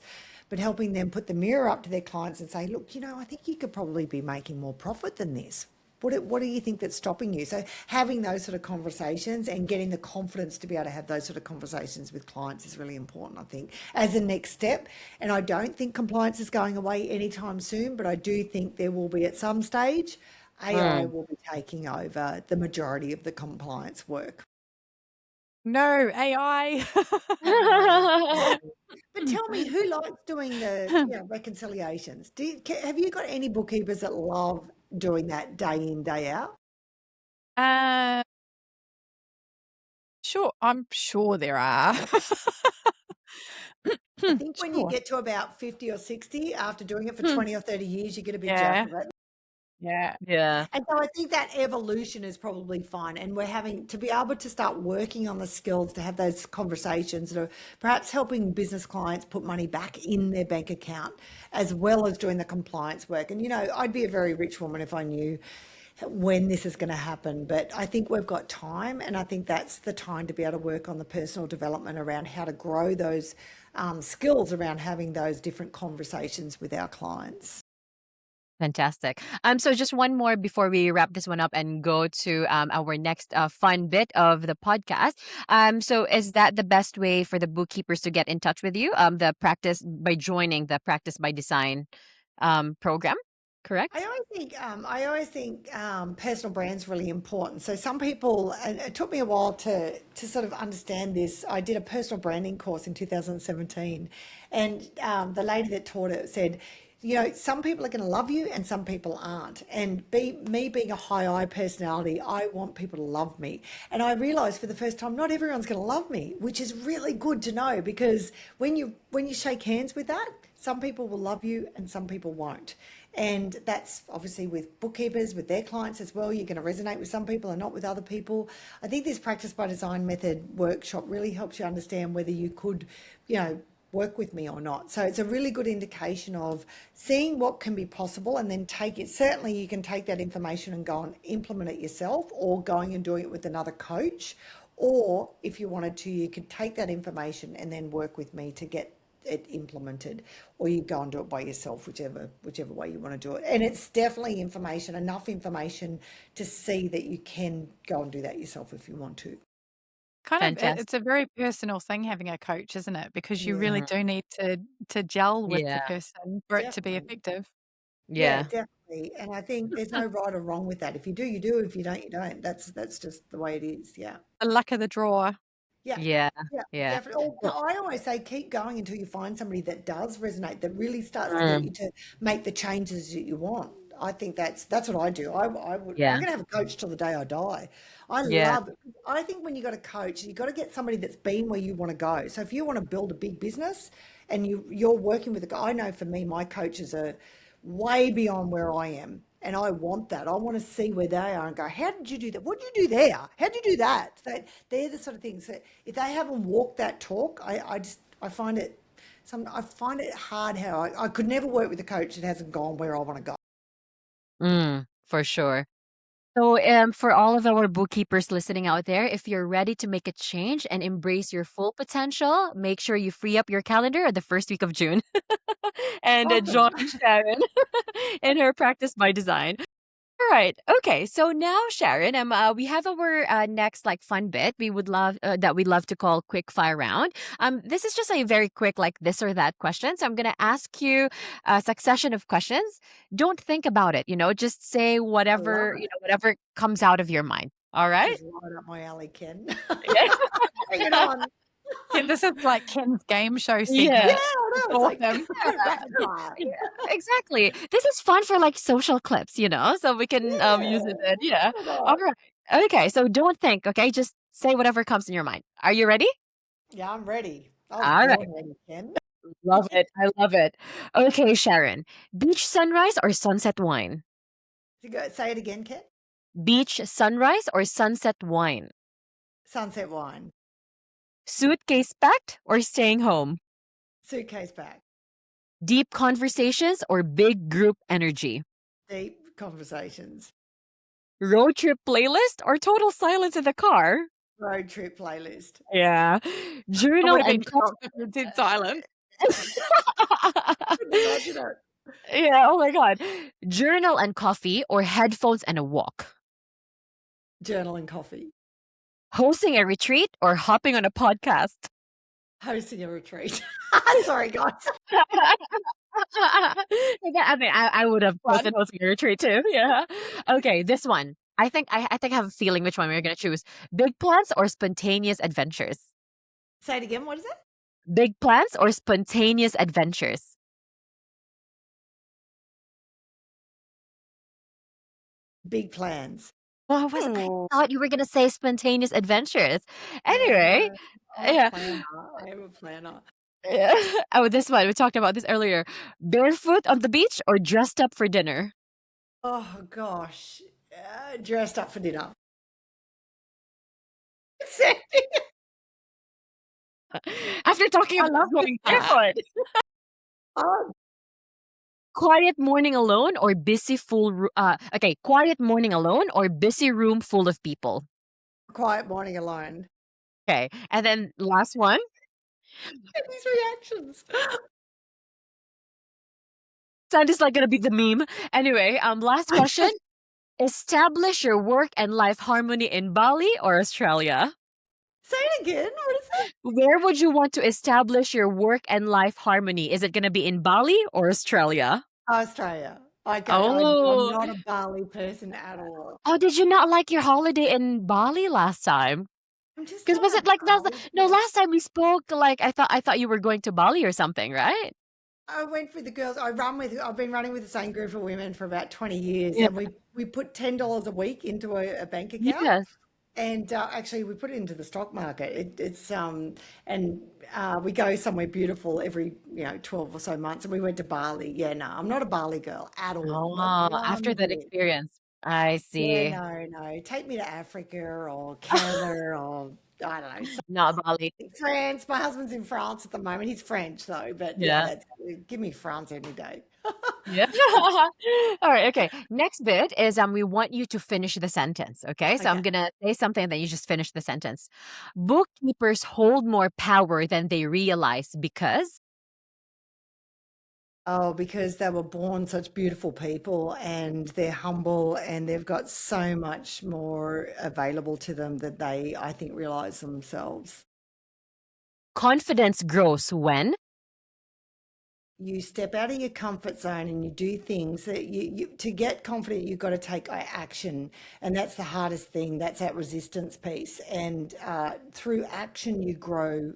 but helping them put the mirror up to their clients and say, look, I think you could probably be making more profit than this. What do you think that's stopping you? So having those sort of conversations and getting the confidence to be able to have those sort of conversations with clients is really important, I think, as a next step. And I don't think compliance is going away anytime soon, but I do think there will be at some stage, AI Mm. will be taking over the majority of the compliance work. No, AI. Oh. But tell me, who likes doing the reconciliations? Have you got any bookkeepers that love doing that day in, day out? Uh, sure, I'm sure there are. I think when you Sure. get to about 50 or 60, after doing it for Hmm. 20 or 30 years, you get a bit jacked Yeah, of it. yeah. Yeah. And so I think that evolution is probably fine. And we're having to be able to start working on the skills to have those conversations that are perhaps helping business clients put money back in their bank account, as well as doing the compliance work. And, I'd be a very rich woman if I knew when this is going to happen. But I think we've got time. And I think that's the time to be able to work on the personal development around how to grow those skills around having those different conversations with our clients. Fantastic. So just one more before we wrap this one up and go to our next fun bit of the podcast. So is that the best way for the bookkeepers to get in touch with you? The practice by joining the Practice by Design program, correct? I always think personal brand's really important. So some people, and it took me a while to sort of understand this. I did a personal branding course in 2017, and the lady that taught it said, some people are going to love you and some people aren't. And me being a high I personality, I want people to love me. And I realized for the first time, not everyone's going to love me, which is really good to know, because when you shake hands with that, some people will love you and some people won't. And that's obviously with bookkeepers, with their clients as well. You're going to resonate with some people and not with other people. I think this Practice by Design method workshop really helps you understand whether you could, work with me or not. So it's a really good indication of seeing what can be possible, and then take it. Certainly you can take that information and go and implement it yourself, or going and doing it with another coach. Or if you wanted to, you could take that information and then work with me to get it implemented, or you go and do it by yourself, whichever way you want to do it. And it's definitely enough information to see that you can go and do that yourself if you want to. It's a very personal thing having a coach, isn't it? Because you really Yeah, Mhm. do need to gel with the Yeah. person for it to be definitely. effective. Yeah, Yeah. definitely. And I think there's no right or wrong with that. If you do, you do. If you don't, you don't. That's just the way it is. Yeah. The luck of the draw. Yeah. Yeah. Yeah, Yeah. definitely. Well, I always say keep going until you find somebody that does resonate, that really starts to get you mm, to make the changes that you want. I think that's what I do. I'm yeah. going to have a coach till the day I die. I Yeah. love it. I think when you got a coach, you got to get somebody that's been where you want to go. So if you want to build a big business and you're working with a guy, I know for me, my coaches are way beyond where I am. And I want that. I want to see where they are and go, how did you do that? What did you do there? How did you do that? They're the sort of things that if they haven't walked that talk, I find it hard how I could never work with a coach that hasn't gone where I want to go. For sure. So, for all of our bookkeepers listening out there, if you're ready to make a change and embrace your full potential, make sure you free up your calendar the first week of June and join Awesome. Sharon in her Practice by Design. All right. Okay. So now, Sharon, we have our next like fun bit. We would love that we'd love to call quick fire round. This is just a very quick like this or that question. So I'm gonna ask you a succession of questions. Don't think about it. Just say I love whatever it. whatever comes out of your mind. All This right. is right up my alley, Ken. Yeah. Bring it on. Yeah, this is like Ken's game show Yeah, segment. Yeah. I It's know. It's like awesome. rapid fire. Yeah, exactly. This is fun for like social clips, so we can use Yeah. it then. Yeah. Why All not? right. Okay. So don't think. Okay. Just say whatever comes in your mind. Are you ready? Yeah, I'm ready. I was All right. born ready, Ken. Love it. I love it. Okay, Sharon. Beach sunrise or sunset wine? Say it again, Ken. Beach sunrise or sunset wine? Sunset wine. Suitcase packed or staying home? Suitcase back. Deep conversations or big group energy? Deep conversations. Road trip playlist or total silence in the car? Road trip playlist. Yeah. I would Journal have been and coffee. shocked if you did silent. Couldn't imagine it. Yeah, oh my God. Journal and coffee or headphones and a walk? Journal and coffee. Hosting a retreat or hopping on a podcast? Hosting a retreat. Sorry, guys. Yeah, I mean, I would have Fun. posted hosting a retreat too. Yeah. Okay, this one. I think I have a feeling which one we're gonna choose. Big plans or spontaneous adventures? Say it again. What is it? Big plans or spontaneous adventures? Big plans. Well, I thought you were gonna say spontaneous adventures. Anyway, No, I'm a yeah. planner. I am a planner. Yeah. Oh, this one. We talked about this earlier. Barefoot on the beach or dressed up for dinner? Oh gosh, dressed up for dinner. Sandy. After talking I about love going that. barefoot. Oh, Quiet morning alone or okay, quiet morning alone or busy room full of people. quiet morning alone. Okay. And then last one. And these reactions. Sandy's like gonna be the meme. Anyway, last question. Establish your work and life harmony in Bali or Australia? Say it again. What is it? Where would you want to establish your work and life harmony? Is it gonna be in Bali or Australia? Australia. Okay, I'm Oh. not a Bali person at all. Oh, did you not like your holiday in Bali last time? I'm just Because was not it a like that? Bali No, person. last time we spoke, like I thought you were going to Bali or something, right? I went with the girls. I've been running with the same group of women for about 20 years, Yeah. and we put $10 a week into a bank account. Yes. And actually, we put it into the stock market. And we go somewhere beautiful every 12 or so months. And we went to Bali. Yeah, no, I'm not a Bali girl at all. Not Oh, after one that bit. experience. I Yeah, see. no. Take me to Africa or Canada or I don't know, Not Bali. France. My husband's in France at the moment. He's French though, but yeah, Yeah. give me France any day. Yeah. All right. Okay. Next bit is we want you to finish the sentence. Okay. So I'm Okay. gonna say something that you just finish the sentence. Bookkeepers hold more power than they realize because Oh, because they were born such beautiful people and they're humble and they've got so much more available to them that they, I think, realize themselves. confidence grows when You step out of your comfort zone and you do things that to get confident, you've got to take action. And that's the hardest thing. That's that resistance piece. And through action, you grow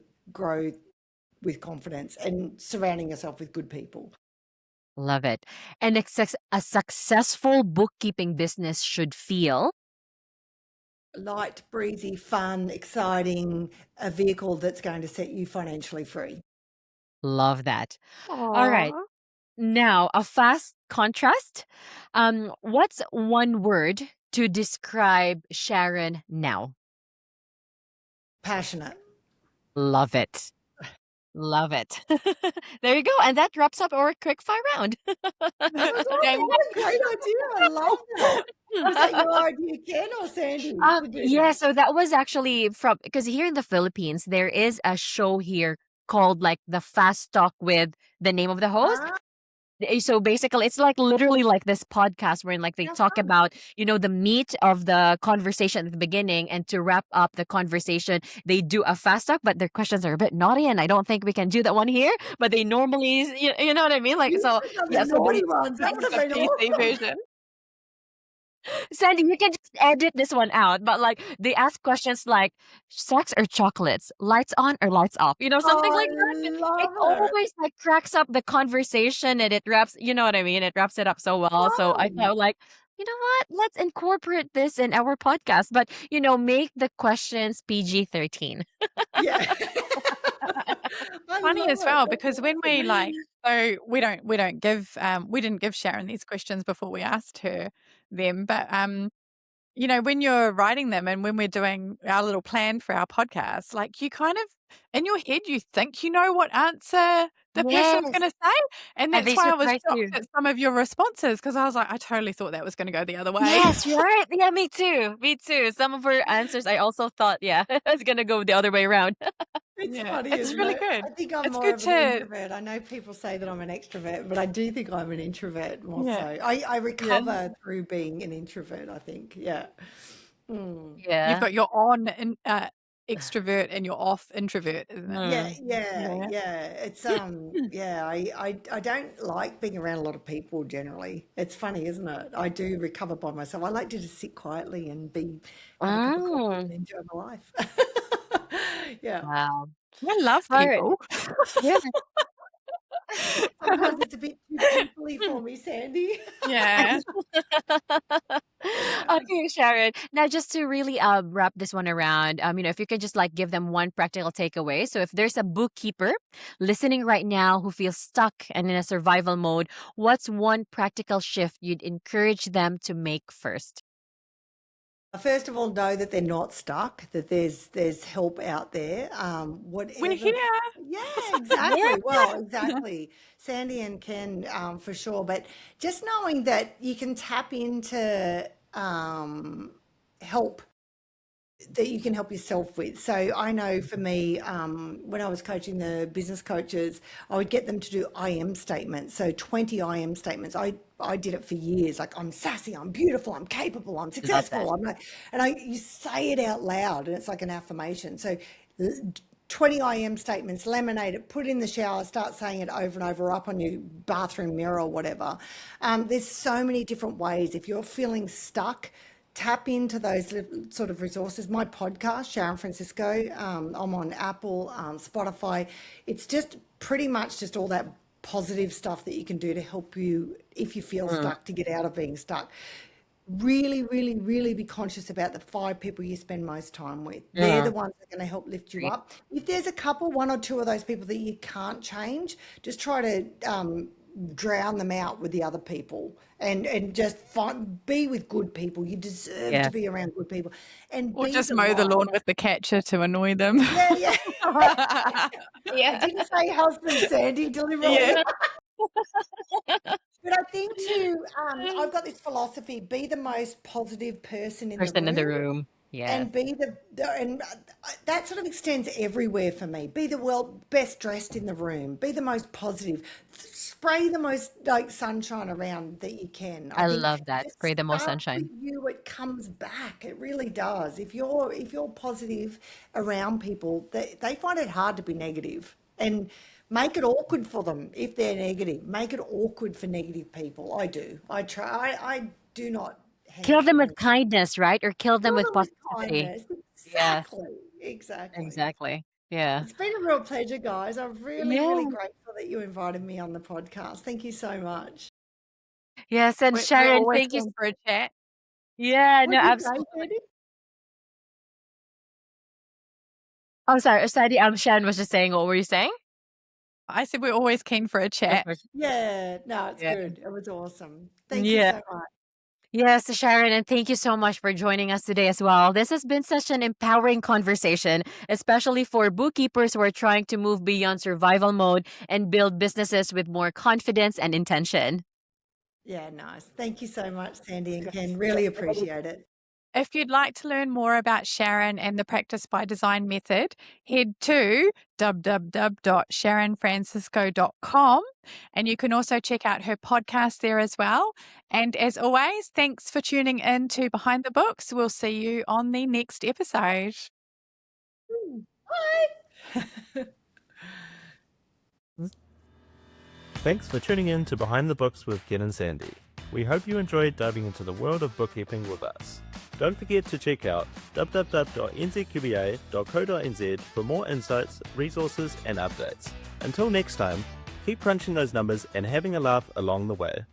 with confidence and surrounding yourself with good people. love it. And a successful bookkeeping business should feel Light, breezy, fun, exciting, a vehicle that's going to set you financially free. love that. All right. Aw. Now, a fast contrast. What's one word to describe Sharon now? Passionate. Love it. Love it. There you go. And that wraps up our quick fire round. That was Okay. awesome. What a great idea. I love that. Was that your idea, Ken or Sandy, to do Yeah, that? so that was actually from because here in the Philippines, there is a show here called like the Fast Talk with the name of the host. Ah, So basically, it's like literally like this podcast wherein like they how talk fun. about, the meat of the conversation at the beginning, and to wrap up the conversation, they do a fast talk, but their questions are a bit naughty, and I don't think we can do that one here. But they normally, you know what I mean? Like, You so should have yeah, done the so naughty ones. That would have The been PC awesome. version. Sandy, you can just edit this one out. But like they ask questions like sex or chocolates, lights on or lights off, something I like that. It love it. always like cracks up the conversation, and it wraps, you know what I mean? It wraps it up so well. So I Fun. thought like, you know what? Let's incorporate this in our podcast, but make the questions PG-13. Yeah. I Funny love as it. well That's because when we awesome. so we didn't give Sharon these questions before we asked her them, but when you're writing them and when we're doing our little plan for our podcast, like you kind of in your head you think you know what answer the person's Yes. going to say, and And that's they why I was surprise shocked you. at some of your responses because I was like, I totally thought that was going to go the other way. Yes, right. Yeah, me too. Me too. Some of her answers I also thought, yeah, it's gonna go the other way around. It's Yeah, funny, it's isn't really it? good. I think I'm It's more good of an to introvert. I know people say that I'm an extrovert, but I do think I'm an introvert more so. yeah I yeah. recover through being an introvert, I think. Yeah. Mm. You've Yeah. got your on extrovert and you're off introvert, isn't it? Yeah, Mm. yeah. It's yeah, I don't like being around a lot of people generally. It's funny, isn't it? I do recover by myself. I like to just sit quietly and have a cup of coffee and Mm. enjoy my life. Yeah. Wow. I love All right. people. Yeah. Sometimes it's a bit too peoply for me, Sandy. Yeah. Yeah. Okay, Sharon. Now, just to really wrap this one around, if you could just like give them one practical takeaway. So, if there's a bookkeeper listening right now who feels stuck and in a survival mode, what's one practical shift you'd encourage them to make first? First of all, know that they're not stuck, that there's help out there. We're Whatever. here. Yeah, Yeah. exactly. Well, exactly. Sandy and Ken, for sure. But just knowing that you can tap into help that you can help yourself with. So I know for me, when I was coaching the business coaches, I would get them to do IM statements. So 20 IM statements. I did it for years. Like, I'm sassy, I'm beautiful, I'm capable, I'm Love that. successful. You say it out loud, and it's like an affirmation. So 20 IM statements, laminate it, put it in the shower, start saying it over and over, up on your bathroom mirror or whatever. There's so many different ways. If you're feeling stuck, tap into those sort of resources. My podcast, Sharon Francisco, I'm on Apple, Spotify. It's just pretty much just all that positive stuff that you can do to help you if you feel Mm. stuck, to get out of being stuck. Really, really, really be conscious about the 5 people you spend most time with. They're the Mm. ones that are going to help lift you Great. up. If there's a couple, one or two of those people that you can't change, just try to drown them out with the other people, and just be with good people. You deserve to Yeah. be around good people and Or be just the mow the light. lawn with the catcher to annoy them. Yeah, yeah. I Yeah. didn't say husband, Sandy, Yeah. deliberately. But I think too, I've got this philosophy: be the most positive person in the Person in the room, room. Yes. and be and that sort of extends everywhere for me. Be the best dressed in the room. Be the most positive. Spray the most like sunshine around that you can. I I think love that. it Spray the most starts with sunshine. you. It comes back. It really does. If you're positive around people, they find it hard to be negative, and make it awkward for them if they're negative. Make it awkward for negative people. I do. I try. I do not hang Kill out them with with negative. kindness, right? Or kill them Fill with them with positivity. kindness. Yes, Exactly. Exactly. exactly. Yeah. It's been a real pleasure, guys. I'm really, really Yeah. grateful that you invited me on the podcast. Thank you so much. Yes, and We're Sharon, always thank you. keen for a chat. Yeah, no, What'd you say, absolutely. Sandy? Oh, sorry, Sadie, Sharon was just saying, what were you saying? I said we're always keen for a Of chat. course. Yeah, no, it's Yeah. good. It was awesome. Thank you Yeah. so much. Yes, Sharon, and thank you so much for joining us today as well. This has been such an empowering conversation, especially for bookkeepers who are trying to move beyond survival mode and build businesses with more confidence and intention. Yeah, nice. Thank you so much, Sandy and Ken. Really appreciate it. If you'd like to learn more about Sharon and the Practice by Design method, head to www.sharonfrancisco.com, and you can also check out her podcast there as well. And as always, thanks for tuning in to Behind the Books. We'll see you on the next episode. Bye. Thanks for tuning in to Behind the Books with Ken and Sandy. We hope you enjoyed diving into the world of bookkeeping with us. Don't forget to check out www.nzqba.co.nz for more insights, resources, and updates. Until next time, keep crunching those numbers and having a laugh along the way.